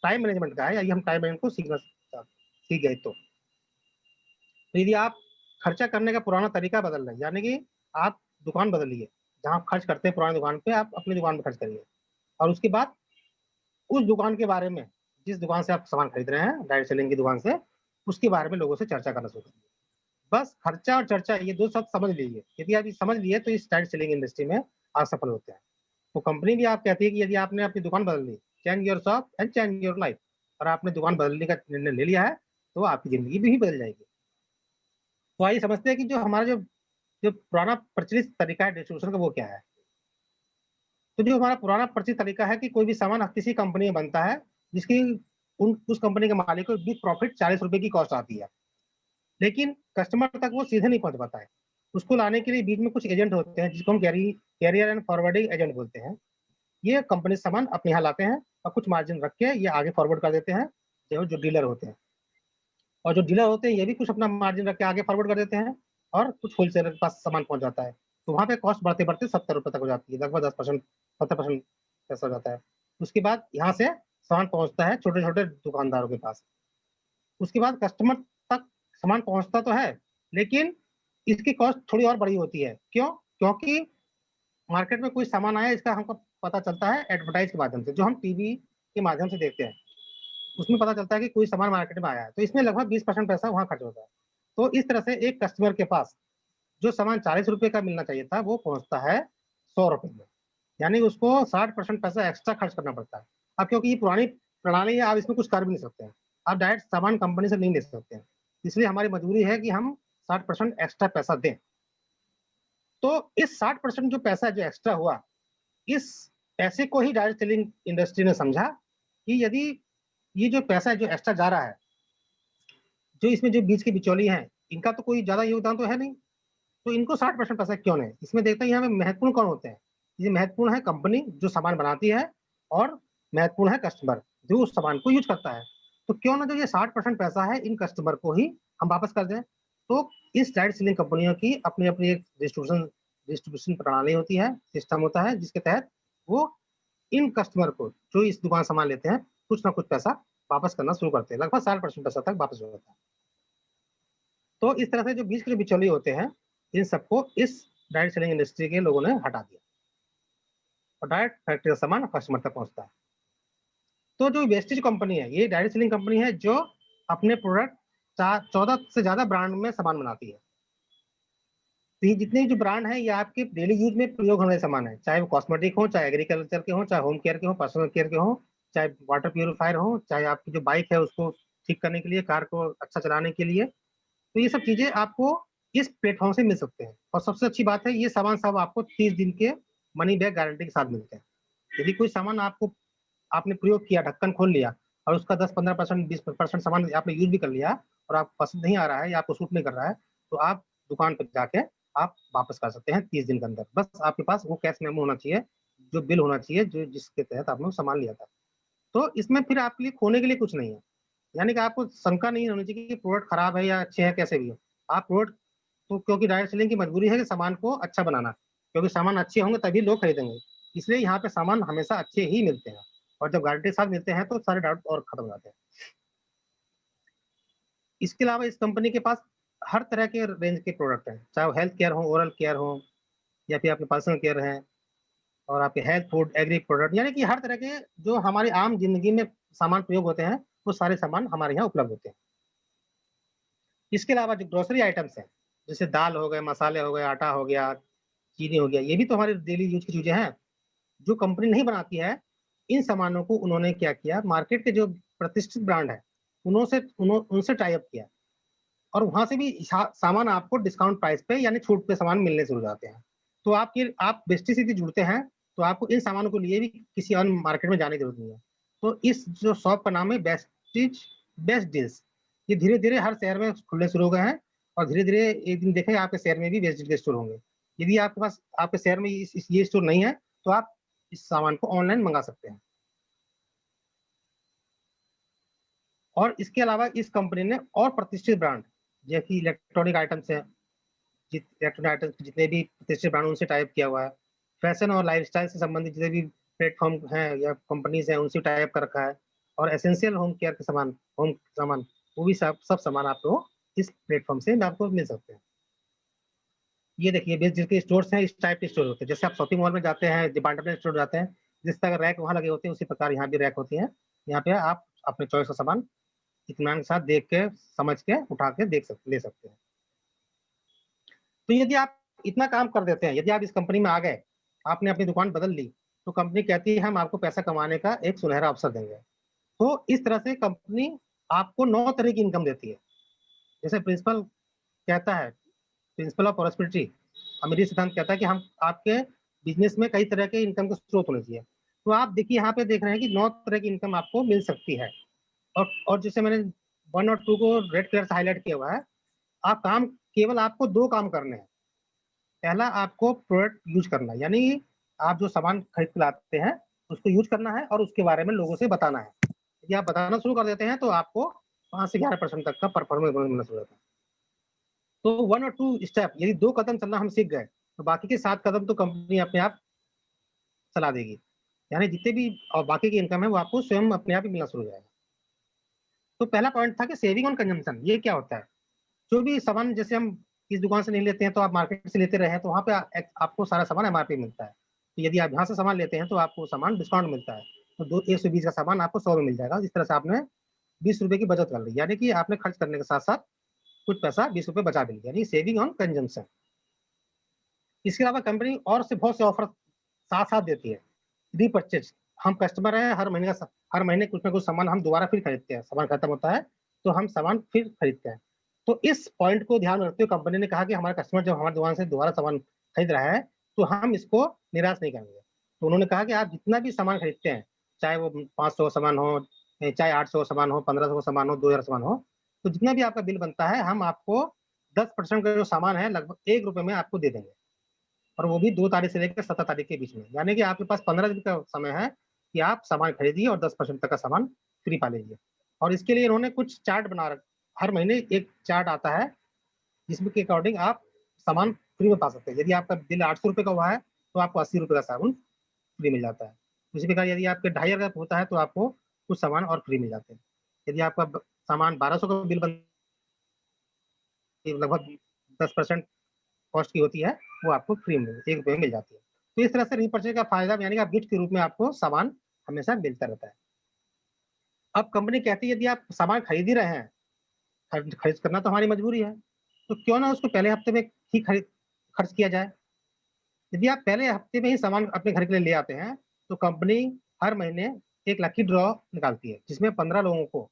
टाइम मैनेजमेंट का है, यदि हम टाइम मैनेजमेंट को सीख गए तो। यदि आप खर्चा करने का पुराना तरीका बदल रहे हैं, यानी कि आप दुकान बदलिए, जहाँ खर्च करते हैं पुरानी दुकान पे, आप अपनी दुकान पे खर्च करिए। और उसके बाद उस दुकान के बारे में, जिस दुकान से आप सामान खरीद रहे हैं, डायरेक्ट सेलिंग की दुकान से, उसके बारे में लोगों से चर्चा करना शुरू करिए। बस खर्चा और चर्चा ये 2 शब्द समझ लीजिए। यदि आप ये समझ लिए तो इस डायरेक्ट सेलिंग इंडस्ट्री में आप सफल होते हैं। तो कंपनी भी आप कहती है कि यदि आपने अपनी दुकान बदल ली, change your shop and change your life, और आपने दुकान बदलने का निर्णय ले लिया है, तो आपकी ज़िंदगी भी बदल जाएगी। तो आइए समझते हैं कि जो हमारा जो जो पुराना प्रचलित तरीका है डिस्ट्रीब्यूशन का, वो क्या है? तो जो हमारा पुराना प्रचलित तरीका है कि कोई भी सामान किसी कंपनी में बनता है, जिसकी उस कंपनी के मालिक को बिग प्रॉफिट ₹40 की कॉस्ट आती है। लेकिन कस्टमर तक वो सीधे नहीं पहुँच पाता है। उसको लाने के लिए बीच में कुछ एजेंट होते हैं, जिसको हम कैरियर एंड फॉरवर्डिंग एजेंट बोलते हैं। ये कंपनी से सामान अपने यहाँ लाते हैं और कुछ मार्जिन रख के ये आगे फॉरवर्ड कर देते हैं, जो डीलर होते हैं। और जो डीलर होते हैं, ये भी कुछ अपना मार्जिन रख के आगे फॉरवर्ड कर देते हैं और कुछ होलसेलर के पास सामान पहुँच जाता है। तो वहाँ पे कॉस्ट बढ़ते-बढ़ते ₹70 तक हो जाती है, लगभग 10% 70% ऐसा हो जाता है। उसके बाद यहाँ से सामान पहुँचता है छोटे-छोटे दुकानदारों के पास। उसके बाद कस्टमर तक सामान पहुँचता तो है, लेकिन इसकी कॉस्ट थोड़ी और बड़ी होती है। क्यों? क्योंकि मार्केट में कोई सामान आया, इसका हमको पता चलता है एडवर्टाइज़ के माध्यम से, जो हम टीवी के माध्यम से देखते हैं। उसमें पता चलता है कि कोई सामान मार्केट में आया है, तो इसमें लगभग 20% पैसा वहाँ खर्च होता है। तो इस तरह से एक कस्टमर के पास जो सामान ₹40 का मिलना चाहिए था, वो पहुँचता है ₹100 में। यानी उसको 60% पैसा एक्स्ट्रा खर्च करना पड़ता है। अब क्योंकि ये पुरानी प्रणाली है, आप इसमें कुछ कर भी नहीं सकते हैं। आप डायरेक्ट सामान कंपनी से नहीं ले सकते हैं। इसलिए हमारी मजबूरी है कि हम 60% एक्स्ट्रा पैसा दें। तो इस 60% जो पैसा जो एक्स्ट्रा हुआ, इस पैसे को ही डायरेक्ट सेलिंग इंडस्ट्री ने समझा कि यदि ये जो पैसा है जो एक्स्ट्रा जा रहा है, जो इसमें जो बीच के बिचौलिए हैं, इनका तो कोई ज़्यादा योगदान तो है नहीं, तो इनको 60% पैसा क्यों लें? इसमें देखते हैं यहाँ पे महत्वपूर्ण कौन होते हैं? ये महत्वपूर्ण है कंपनी जो सामान बनाती है, और महत्वपूर्ण है कस्टमर जो उस सामान को यूज़ करता है। तो क्यों ना जो ये 60% पैसा है इन कस्टमर को ही हम वापस कर दें। तो इस डायरेक्ट सेलिंग कंपनियों की अपनी-अपनी एक डिस्ट्रीब्यूशन प्रणाली होती है, सिस्टम होता है, जिसके तहत वो इन कस्टमर को जो इस दुकान से सामान लेते हैं, कुछ ना कुछ पैसा वापस करना शुरू करते हैं। लगभग 60% पैसा तक वापस हो जाता है। तो इस तरह से जो बीच के जो बिचौलिए होते हैं, इन सबको इस डायरेक्ट सेलिंग इंडस्ट्री के लोगों ने हटा दिया और डायरेक्ट फैक्ट्री का सामान कस्टमर तक पहुँचता है। तो जो वेस्टेज कंपनी है, ये डायरेक्ट सेलिंग कंपनी है जो अपने प्रोडक्ट 14 से ज़्यादा ब्रांड में सामान बनाती है। तो ये जितने जो ब्रांड हैं, ये आपके डेली यूज़ में प्रयोग होने वाले सामान है, चाहे वो कॉस्मेटिक हो, चाहे एग्रीकल्चर के हों, चाहे होम केयर के हों, पर्सनल केयर के हों, चाहे वाटर प्यूरीफायर हो, चाहे आपकी जो बाइक है उसको ठीक करने के लिए, कार को अच्छा चलाने के लिए। तो ये सब चीज़ें आपको इस प्लेटफ़ॉर्म से मिल सकते हैं, और सबसे अच्छी बात है, ये सामान सब आपको 30 दिन के मनी बैक गारंटी के साथ मिलते हैं। यदि कोई सामान आपने प्रयोग किया, ढक्कन खोल लिया और उसका 10-15% 20% सामान आपने यूज़ भी कर लिया और आपको पसंद नहीं आ रहा है या आपको सूट नहीं कर रहा है, तो आप दुकान पे जाके आप वापस कर सकते हैं 30 दिन के अंदर। बस आपके पास वो कैश मेमो होना चाहिए, जो बिल होना चाहिए, जो जिसके तहत आपने वो सामान लिया था। तो इसमें फिर आपके लिए खोने के लिए कुछ नहीं है। यानी कि आपको शंका नहीं होनी चाहिए कि प्रोडक्ट खराब है या अच्छे हैं, कैसे भी हो। आप प्रोडक्ट तो क्योंकि डायरेक्ट सेलिंग की मजबूरी है कि सामान को अच्छा बनाना, क्योंकि सामान अच्छे होंगे तभी लोग खरीदेंगे। इसलिए यहाँ पे सामान हमेशा अच्छे ही मिलते हैं, और जब गारंटी के साथ मिलते हैं तो सारे डाउट और खत्म हो जाते हैं। इसके अलावा इस कंपनी के पास हर तरह के रेंज के प्रोडक्ट हैं, चाहे वो हेल्थ केयर हो, ओरल केयर हो, या फिर आपके पर्सनल केयर है, और आपके हेल्थ फूड एग्री प्रोडक्ट, यानी कि हर तरह के जो हमारी आम जिंदगी में सामान प्रयोग होते हैं, वो सारे सामान हमारे यहाँ उपलब्ध होते हैं। इसके अलावा जो ग्रोसरी आइटम्स हैं, जैसे दाल हो गए, मसाले हो गए, आटा हो गया, चीनी हो गया, ये भी तो हमारे डेली यूज की चीजें हैं। जो कंपनी नहीं बनाती है, इन सामानों को उन्होंने क्या किया, मार्केट के जो प्रतिष्ठित ब्रांड है, उनसे टाई अप किया, और वहां से भी सामान आपको डिस्काउंट प्राइस पे यानी छूट पे सामान मिलने शुरू हो जाते हैं। तो आप वेस्टी से जुड़ते हैं, तो आपको इन सामानों को लिए भी किसी अन्य मार्केट में जाने की जरूरत नहीं है। तो इस जो शॉप का नाम है बेस्टीज बेस्ट डील्स। ये धीरे-धीरे हर शहर में खुलने शुरू हो गए हैं और धीरे-धीरे एक दिन देखेंगे आपके शहर में भी बेस्ट डील के स्टोर होंगे। यदि आपके पास आपके शहर में ये स्टोर नहीं है, तो आप इस सामान को ऑनलाइन मंगा सकते हैं। और इसके अलावा इस कंपनी ने और प्रतिष्ठित ब्रांड, जैसे इलेक्ट्रॉनिक आइटम्स हैं, इलेक्ट्रॉनिक आइटम्स के जितने भी प्रतिष्ठित ब्रांड उनसे टाई अप किया हुआ है। फैशन और लाइफस्टाइल से संबंधित जितने भी प्लेटफ़ॉर्म हैं या कंपनीज़ हैं, उनसे टाई अप कर रखा है। और एसेंशियल होम केयर के सामान, वो भी सब सब सामान आपको इस प्लेटफ़ॉर्म से आपको मिल सकते हैं। ये देखिए बेस जिसके स्टोर्स हैं, इस टाइप के स्टोर होते हैं। जैसे आप शॉपिंग मॉल में जाते हैं, डिपार्टमेंटल स्टोर जाते हैं, जिस तरह रैक वहाँ लगे होते हैं, उसी प्रकार यहाँ भी रैक होती हैं। यहाँ पे आप अपने चॉइस का सामान इत्मीनान के साथ देख के, समझ के, उठा के ले सकते हैं। तो यदि आप इतना काम कर देते हैं, यदि आप इस कंपनी में आ गए, आपने अपनी दुकान बदल ली, तो कंपनी कहती है हम आपको पैसा कमाने का एक सुनहरा अवसर देंगे। तो इस तरह से कंपनी आपको 9 तरह की इनकम देती है। जैसे प्रिंसिपल कहता है, प्रिंसिपल ऑफ प्रॉस्पेरिटी, अमीरी सिद्धांत कहता है कि हम आपके बिज़नेस में कई तरह के इनकम के स्रोत होने चाहिए। तो आप देखिए यहाँ पे देख रहे हैं कि 9 तरह की इनकम आपको मिल सकती है। और जैसे मैंने 1 और 2 को रेड कलर से हाइलाइट किया हुआ है, आप काम केवल आपको 2 काम करने हैं। पहला आपको प्रोडक्ट यूज़ करना है, यानी आप जो सामान खरीद के लाते हैं, उसको यूज़ करना है और उसके बारे में लोगों से बताना है। यदि आप बताना शुरू कर देते हैं, तो आपको 5 से 11% तक का परफॉर्मेंस बोनस मिलना शुरू होता है। तो 1 और 2 स्टेप यदि 2 कदम चलना हम सीख गए, तो बाकी के 7 कदम तो कंपनी अपने आप चला देगी। यानी जितने भी और बाकी की इनकम है, वो आपको स्वयं अपने आप ही मिलना शुरू हो जाएगा। तो पहला पॉइंट था कि सेविंग ऑन कंजम्पशन, ये क्या होता है? जो भी सामान जैसे हम इस दुकान से नहीं लेते हैं, तो आप मार्केट से लेते रहे हैं, तो वहाँ पे आपको सारा सामान एमआरपी मिलता है। तो यदि आप यहाँ से सामान लेते हैं, तो आपको सामान डिस्काउंट मिलता है। तो 120 का सामान आपको 100 में मिल जाएगा। इस तरह से आपने ₹20 की बचत कर ली, यानी कि आपने खर्च करने के साथ-साथ कुछ पैसा ₹20 बचा भी लिया, यानी सेविंग ऑन कंजम्पशन। इसके अलावा कंपनी और से बहुत से ऑफर साथ-साथ देती है। रीपर्चेज़, हम कस्टमर हैं, हर महीने कुछ ना कुछ सामान हम दोबारा फिर खरीदते हैं। सामान खत्म होता है, तो हम सामान फिर खरीदते हैं। तो इस पॉइंट को ध्यान में रखते हुए कंपनी ने कहा कि हमारा कस्टमर जब हमारी दुकान से दोबारा सामान खरीद रहा है, तो हम इसको निराश नहीं करेंगे। तो उन्होंने कहा कि आप जितना भी सामान खरीदते हैं, चाहे वो 500 का सामान हो, चाहे 800 का सामान हो, 1500 का सामान हो, 2000 सामान हो, तो जितना भी आपका बिल बनता है, हम आपको 10% का जो सामान है, लगभग ₹1 में आपको दे देंगे। और वो भी 2 तारीख से लेकर 17 तारीख के बीच में। यानी कि आपके पास 15 दिन का समय है कि आप सामान खरीदिए और 10% तक का सामान फ्री पा लीजिए। और इसके लिए इन्होंने कुछ चार्ट बना रख हर महीने एक चार्ट आता है, जिसमें के अकॉर्डिंग आप सामान फ्री में पा सकते हैं। यदि आपका बिल ₹800 का हुआ है, तो आपको ₹80 का साबुन फ्री मिल जाता है। उसी प्रकार यदि आपके 2500 का होता है, तो आपको कुछ सामान और फ्री मिल जाते हैं। यदि आपका सामान 1200 का बिल बन लगभग 10% कॉस्ट की होती है, वो आपको फ्री में ₹1 में मिल जाती है। तो इस तरह से रीपर्चेज़ का फ़ायदा यानी कि आप गिफ्ट के रूप में आपको सामान हमेशा मिलता रहता है। अब कंपनी कहती है यदि आप सामान खरीद ही रहे हैं, खर्च करना तो हमारी मजबूरी है, तो क्यों ना उसको पहले हफ्ते में ही खर्च किया जाए। यदि आप पहले हफ्ते में ही सामान अपने घर के लिए ले आते हैं, तो कंपनी हर महीने एक लकी ड्रॉ निकालती है, जिसमें 15 लोगों को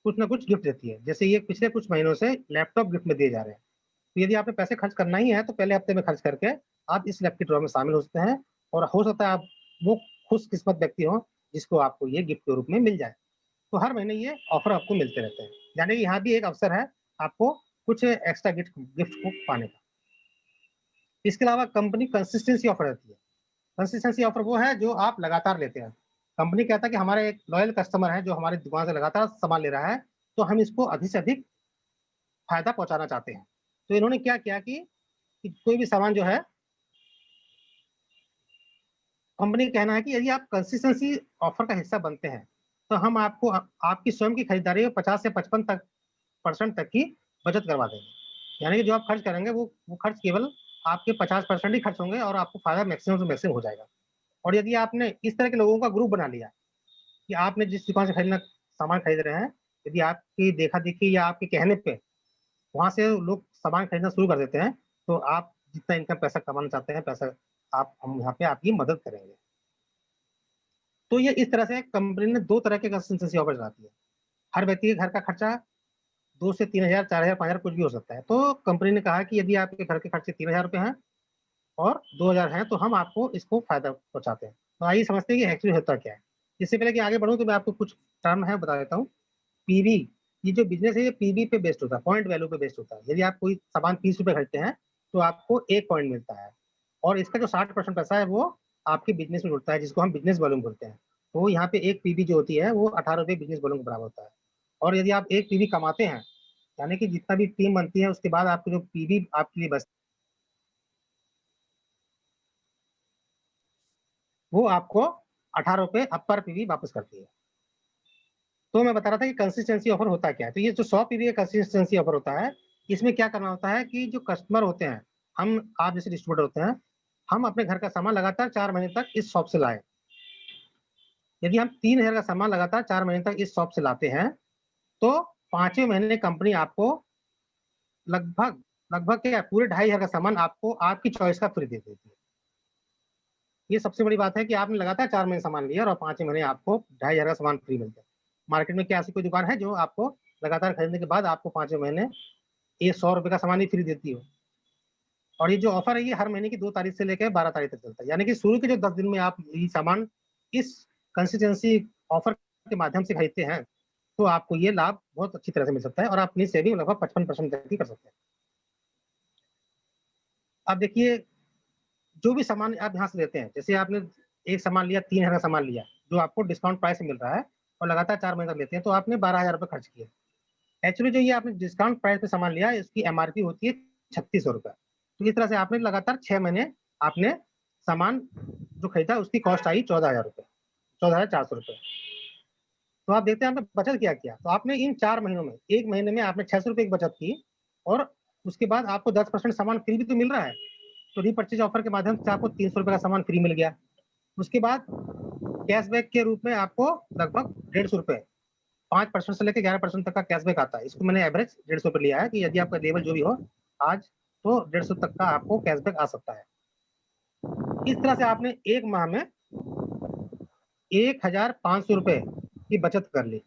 कुछ ना कुछ गिफ्ट देती है। जैसे ये पिछले कुछ महीनों से लैपटॉप गिफ्ट में दिए जा रहे हैं। तो यदि आपने पैसे खर्च करना ही है, तो पहले हफ्ते में खर्च करके आप इस लकी ड्रॉ में शामिल हो सकते हैं और हो सकता है आप वो खुशकिस्मत व्यक्ति हों, जिसको आपको ये गिफ्ट के रूप में मिल जाए। तो हर महीने ये ऑफर आपको मिलते रहते हैं। यानी कि यहाँ भी एक अवसर है आपको कुछ एक्स्ट्रा गिफ्ट गिफ्ट को पाने का। इसके अलावा कंपनी कंसिस्टेंसी ऑफर देती है। कंसिस्टेंसी ऑफर वो है जो आप लगातार लेते हैं। कंपनी कहता है कि हमारा एक लॉयल कस्टमर है जो हमारी दुकान से लगातार सामान ले रहा है, तो हम इसको अधिक से अधिक फ़ायदा पहुँचाना चाहते हैं। तो इन्होंने क्या किया कि कोई भी सामान जो है कंपनी का कहना है कि यदि आप कंसिस्टेंसी ऑफर का हिस्सा बनते हैं, तो हम आपको आपकी स्वयं की खरीदारी में 50 से 55 तक परसेंट तक की बचत करवा देंगे। यानी कि जो आप खर्च करेंगे वो खर्च केवल आपके 50% ही खर्च होंगे और आपको फ़ायदा मैक्सिमम से मैक्सिमम हो जाएगा। और यदि आपने इस तरह के लोगों का ग्रुप बना लिया कि आपने जिस दुकान से सामान खरीद रहे हैं, यदि आपकी देखा-देखी या आपके कहने पे वहाँ से लोग सामान खरीदना शुरू कर देते हैं, तो आप जितना इनकम पैसा कमाना चाहते हैं, पैसा आप हम यहाँ पे आपकी मदद करेंगे। तो ये इस तरह से कंपनी ने 2 तरह के कंसिस्टेंसी ऑफर चलाती है। हर व्यक्ति के घर का खर्चा 2 से 3000, 4000, 5000 कुछ भी हो सकता है। तो कंपनी ने कहा कि यदि आपके घर के खर्चे ₹3000 हैं, और 2000 है, तो हम आपको इसको फायदा पहुंचाते हैं। तो आइए समझते हैं कि एक्चुअली होता क्या है। इससे पहले कि आगे बढ़ूं तो मैं आपको कुछ टर्म है बता देता हूँ। पीवी, ये जो बिजनेस है ये पीवी पे बेस्ड होता है, पॉइंट वैल्यू पे बेस्ड होता है। यदि आप कोई सामान 30 रुपए खरीदते हैं तो आपको 1 पॉइंट मिलता है, और इसका जो 60% पैसा है वो आपके बिजनेस में जुड़ता है, जिसको हम बिजनेस वॉल्यूम बोलते हैं। तो यहाँ पे एक पीवी जो होती है वो 18 रुपए बिजनेस वॉल्यूम के बराबर होता है। और यदि आप एक पीवी कमाते हैं, यानी कि जितना भी टीम बनती है उसके बाद आपको जो पीवी आपके लिए बचता है वो आपको 18 रुपए पर पीवी वापस करती है। तो मैं बता रहा था कि कंसिस्टेंसी ऑफर होता क्या है। तो ये जो 100 पीवी का कंसिस्टेंसी ऑफर होता है, इसमें क्या करना होता है कि जो कस्टमर होते हैं, हम आप जैसे डिस्ट्रीब्यूटर होते हैं, हम अपने घर का सामान लगातार 4 महीने तक इस शॉप से लाए। यदि हम 3000 का सामान लगातार 4 महीने तक इस शॉप से लाते हैं, तो 5वें महीने कंपनी आपको लगभग लगभग क्या पूरे 2500 का सामान आपको आपकी चॉइस का फ्री दे देती है। ये सबसे बड़ी बात है कि आपने लगातार 4 महीने सामान लिया और 5वें महीने आपको 2500 का सामान फ्री मिलता है। मार्केट में क्या ऐसी कोई दुकान है जो आपको लगातार खरीदने के बाद आपको 5वें महीने ये 100 रुपए का सामान ही फ्री देती हो? और ये जो ऑफर है ये हर महीने की 2 तारीख से लेकर 12 तारीख तक चलता है। यानी कि शुरू के जो 10 दिन में आप ये सामान इस कंसिस्टेंसी ऑफर के माध्यम से खरीदते हैं, तो आपको ये लाभ बहुत अच्छी तरह से मिल सकता है और आप अपनी सेविंग लगभग 55% तक की कर सकते हैं। अब देखिए, जो भी सामान आप यहाँ से लेते हैं, जैसे आपने एक सामान लिया, 3000 का सामान लिया, जो आपको डिस्काउंट प्राइस में मिल रहा है और लगातार 4 महीने तक लेते हैं, तो आपने 12,000 रुपए खर्च किए। एक्चुअली जो ये आपने डिस्काउंट प्राइस पे सामान लिया, इसकी एमआरपी होती है 3600 रुपए। तो इस तरह से आपने लगातार 6 महीने आपने सामान जो खरीदा उसकी कॉस्ट आई 14,000 रुपए, 14,400 रुपए। तो आप देखते हैं आपने बचत क्या किया। तो आपने इन 4 महीनों में, 1 महीने में आपने 600 रुपए की बचत की, और उसके बाद आपको 10% सामान फ्री भी तो मिल रहा है। तो रीपरचेज ऑफर के माध्यम से आपको 300 रुपए का सामान फ्री मिल गया। उसके बाद कैशबैक के रूप में आपको लगभग 150 रुपए, 5% से लेकर 11% तक का कैशबैक आता है। इसको मैंने एवरेज 150 पे लिया है कि यदि आपका लेवल जो भी हो आज, तो 150 तक का आपको कैशबैक आ सकता है। इस तरह से आपने एक माह में 1500 रुपए की बचत कर ली।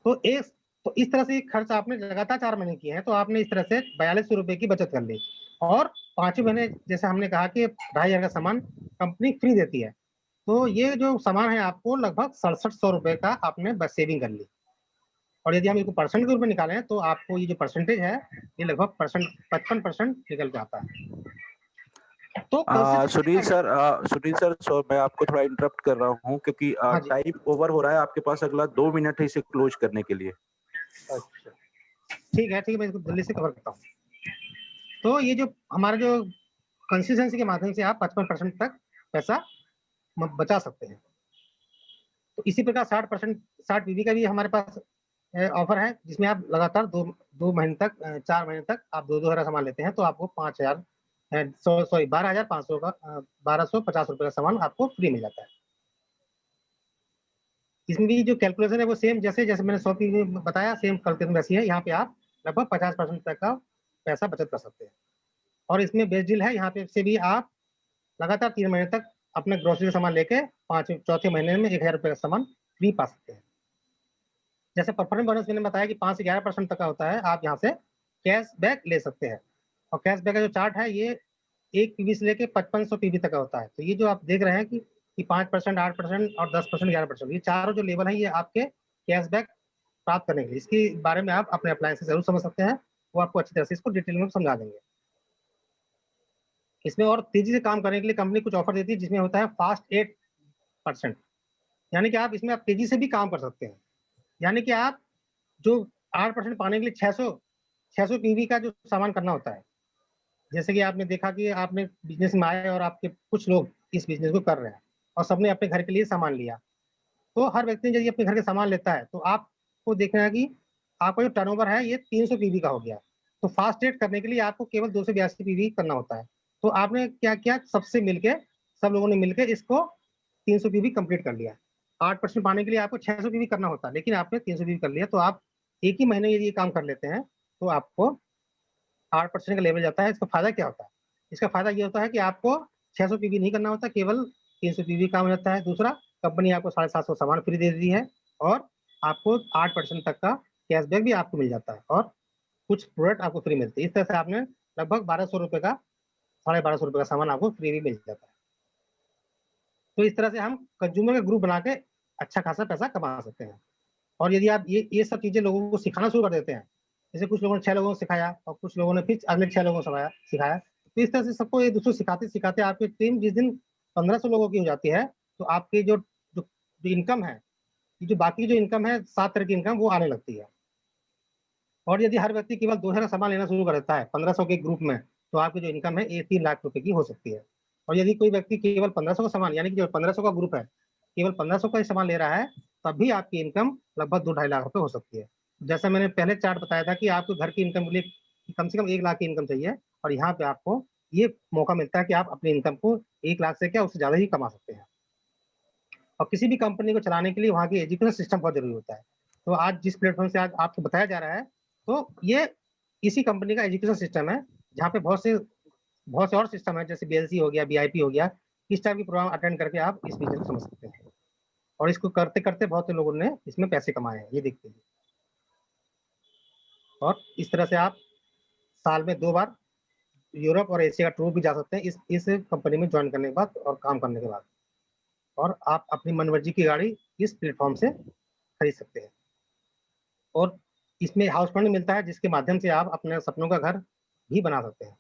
तो एक तो इस तरह से खर्च आपने लगातार 4 महीने किए हैं, तो आपने इस तरह से 4200 रुपए की बचत कर ली। और 5वें महीने जैसे हमने कहा कि 2500 का सामान कंपनी फ्री देती है, तो ये जो सामान है आपको लगभग 6700 रुपए का आपने बस सेविंग कर ली। और यदि हम इसको परसेंट के रूप में निकालें तो आपको ये जो परसेंटेज है ये लगभग 55% निकल के आता है। तो सुनील सर, मैं आपको थोड़ा इंटरप्ट कर रहा हूँ क्योंकि हाँ जी। टाइम ओवर हो रहा है। आपके पास अगला 2 मिनट है इसे क्लोज करने के लिए। अच्छा, ठीक है, मैं इसको जल्दी से कवर करता हूँ। तो ये जो हमारा जो कंसिस्टेंसी के माध्यम से आप 55% तक पैसा बचा सकते हैं। तो इसी प्रकार 60% 60 पीवी का भी हमारे पास ऑफर है, जिसमें आप लगातार दो महीने तक 4 महीने तक आप 2-2 हज़ार सामान लेते हैं, तो आपको 5000 सॉरी 12,500 का 1250 रुपए का सामान आपको फ्री मिल जाता है। इसमें भी जो कैलकुलेशन है वो सेम जैसे जैसे मैंने 100 पीवी में बताया, सेम कैलकुलेशन वैसी है। यहाँ पे आप लगभग 50% तक का पैसा बचत कर सकते हैं। और इसमें बेस्ट डील है, यहाँ पे से भी आप लगातार 3 महीने तक अपने ग्रोसरी का सामान लेके चौथे महीने में 1000 रुपए का सामान फ्री पा सकते हैं। जैसे परफॉर्मेंस बोनस मैंने बताया कि 5 से 11% तक का होता है, आप यहाँ से कैशबैक ले सकते हैं। और कैशबैक का जो चार्ट है ये 1 पीवी से लेके 5500 पीवी तक का होता है। तो ये जो आप देख रहे हैं कि 5%, 8% और 10%, 11%, ये चारों जो लेवल है ये आपके कैशबैक प्राप्त करने के लिए, इसके बारे में आप अपने अप्लायंस से जरूर समझ सकते हैं। वो आपको अच्छी तरह से इसको डिटेल में समझा देंगे। इसमें और तेजी से काम करने के लिए कंपनी कुछ ऑफर देती है, जिसमें होता है फास्ट 8%, यानी कि आप इसमें आप तेजी से भी काम कर सकते हैं। यानी कि आप जो 8% पाने के लिए 600 पीवी का जो सामान करना होता है। जैसे कि आपने देखा कि आपने बिजनेस में आए और आपके कुछ लोग इस बिजनेस को कर रहे हैं और सबने अपने घर के लिए सामान लिया। तो हर व्यक्ति यदि अपने घर के सामान लेता है तो आपको देखना है कि आपका जो टर्नओवर है ये 300 पीवी का हो गया। तो फास्ट ट्रेड करने के लिए आपको केवल 282 पीवी करना होता है। तो आपने क्या किया, सब लोगों ने मिलकर इसको 300 पीवी कंप्लीट कर लिया। 8% पाने के लिए आपको 600 पीवी करना होता है, लेकिन आपने 300 पीवी कर लिया। तो आप एक ही महीने यदि ये काम कर लेते हैं तो आपको 8% का लेवल जाता है। इसका फायदा क्या होता है? इसका फायदा ये होता है कि आपको 600 पीवी नहीं करना होता, केवल 300 पीवी काम हो जाता है। दूसरा, कंपनी आपको 750 सामान फ्री दे देती है और आपको 8% तक का कैशबैक भी आपको मिल जाता है और कुछ प्रोडक्ट आपको फ्री मिलते हैं। इस तरह से आपने लगभग 1200 रुपए का ₹1250 का सामान आपको फ्री भी मिल जाता है। तो इस तरह से हम कंज्यूमर का ग्रुप बना के अच्छा खासा पैसा कमा सकते हैं। और यदि आप ये सब चीज़ें लोगों को सिखाना शुरू कर देते हैं, जैसे कुछ लोगों ने 6 लोगों को सिखाया और कुछ लोगों ने फिर अगले 6 लोगों को सिखाया, तो इस तरह से सबको एक-दूसरे को सिखाते-सिखाते आपकी टीम जिस दिन 1500 लोगों की हो जाती है, तो आपकी जो इनकम है, ये जो बाकी जो इनकम है 7 तरह की इनकम वो आने लगती है। और यदि हर व्यक्ति केवल 2000 का सामान लेना शुरू कर देता है 1500 के ग्रुप में, तो आपकी जो इनकम है ये 3 लाख रुपए की हो सकती है। और यदि कोई व्यक्ति केवल 1500 का सामान यानी कि जो 1500 का ग्रुप है, केवल 1500 का ही सामान ले रहा है, तब भी आपकी इनकम लगभग 2 ढाई लाख रुपए हो सकती है। जैसा मैंने पहले चार्ट बताया था कि आपको घर की इनकम के लिए कम से कम 1 लाख की इनकम चाहिए और यहाँ पे आपको ये मौका मिलता है कि आप अपनी इनकम को 1 लाख से क्या उससे ज़्यादा ही कमा सकते हैं। और किसी भी कंपनी को चलाने के लिए वहाँ की एजुकेशन सिस्टम बहुत ज़रूरी होता है। तो आज जिस प्लेटफ़ॉर्म से आज आपको बताया जा रहा है, तो ये इसी कंपनी का एजुकेशन सिस्टम है, जहाँ पे बहुत से और सिस्टम है, जैसे बीएलसी हो गया, बीआईपी हो गया, इस टाइप के प्रोग्राम अटेंड करके आप इस बिज़नेस को समझ सकते हैं। और इसको करते-करते बहुत से लोगों ने इसमें पैसे कमाए हैं, ये देखते हैं। और इस तरह से आप साल में 2 बार यूरोप और एशिया का टूर भी जा सकते हैं इस कंपनी में जॉइन करने के बाद और काम करने के बाद। और आप अपनी मनमर्जी की गाड़ी इस प्लेटफ़ॉर्म से खरीद सकते हैं। और इसमें हाउस फंड मिलता है जिसके माध्यम से आप अपने सपनों का घर भी बना सकते हैं।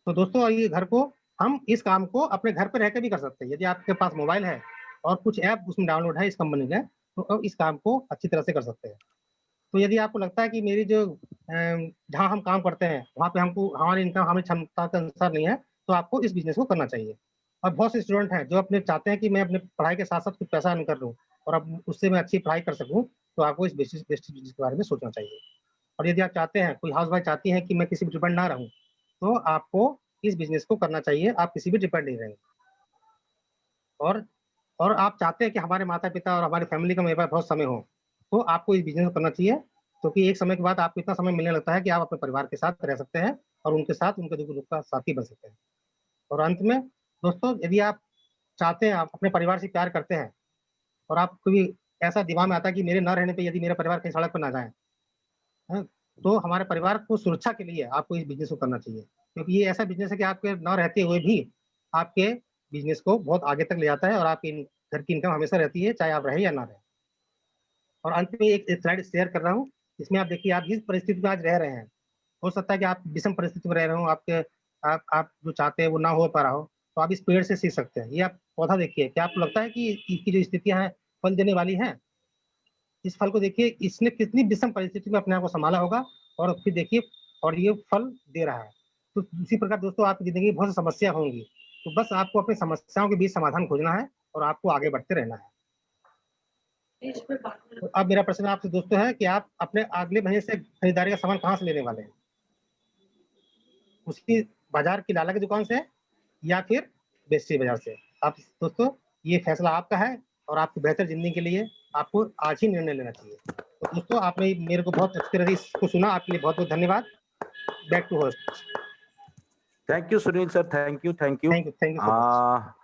तो दोस्तों और ये घर को हम इस काम को अपने घर पे रह के भी कर सकते हैं। यदि आपके पास मोबाइल है और कुछ ऐप उसमें डाउनलोड है इस कंपनी के, तो अब इस काम को अच्छी तरह से कर सकते हैं। तो यदि आपको लगता है कि मेरी जो जहाँ हम काम करते हैं, वहाँ पे हमको हमारी इनकम हमारी क्षमता के अनुसार नहीं है, तो आपको इस बिज़नेस को करना चाहिए। और बहुत से स्टूडेंट हैं जो अपने चाहते हैं कि मैं अपनी पढ़ाई के साथ-साथ कुछ पैसा अर्न कर लूँ और अब उससे मैं अच्छी पढ़ाई कर सकूँ, तो आपको इस बिज़नेस के बारे में सोचना चाहिए। और यदि आप चाहते हैं, कोई हाउसवाइफ़ चाहती है कि मैं किसी पे डिपेंड ना रहूँ, तो आपको इस बिज़नेस को करना चाहिए, आप किसी पे डिपेंड नहीं रहेंगे। और और आप चाहते हैं कि हमारे माता-पिता और हमारी फैमिली का मेरे पास बहुत समय हो, तो आपको इस बिज़नेस को करना चाहिए, क्योंकि एक समय के बाद आपको इतना समय मिलने लगता है कि आप अपने परिवार के साथ रह सकते हैं और उनके साथ उनके दुःख-सुख का साथी बन सकते हैं। और अंत में दोस्तों यदि आप चाहते हैं, आप अपने परिवार से प्यार करते हैं और आपको भी ऐसा दिमाग में आता है कि मेरे ना रहने पे यदि मेरा परिवार कहीं सड़क पर ना जाए, हैं? तो हमारे परिवार को सुरक्षा के लिए आपको इस बिज़नेस को करना चाहिए, क्योंकि ये ऐसा बिज़नेस है कि आपके ना रहते हुए भी आपके बिज़नेस को बहुत आगे तक ले जाता है और आपकी घर की इनकम हमेशा रहती है, चाहे आप रहें या ना रहें। और अंत में एक स्लाइड शेयर कर रहा हूँ, इसमें आप देखिए आप जिस परिस्थिति में आज रह रहे हैं, हो सकता है कि आप विषम परिस्थिति में रह रहे हो, आप जो चाहते हैं वो ना हो पा रहा हो, तो आप इस पेड़ से सीख सकते हैं। ये आप पौधा देखिए, क्या आपको लगता है कि इसकी जो स्थितियाँ हैं, फल देने वाली हैं? इस फल को देखिए, इसने कितनी विषम परिस्थिति में अपने आप को सँभाला होगा और फिर देखिए और ये फल दे रहा है। तो इसी प्रकार दोस्तों आपकी ज़िंदगी में बहुत सी समस्या होंगी, तो बस आपको अपनी समस्याओं के बीच समाधान खोजना है और आपको आगे बढ़ते रहना है। तो अब मेरा प्रश्न आपसे दोस्तों है कि आप अपने अगले महीने से खरीदारी का सामान कहाँ से लेने वाले हैं? उसी बाज़ार की लाला की दुकान से या फिर बेस्टी बाज़ार से? आप दोस्तों ये फैसला आपका है और आपकी बेहतर ज़िंदगी के लिए आपको आज ही निर्णय लेना चाहिए। तो दोस्तों आपने मेरे को बहुत अच्छी तरह से इसको सुना, आपके लिए बहुत-बहुत धन्यवाद। Back to host. Thank you Sunil sir, thank you. Thank you so much.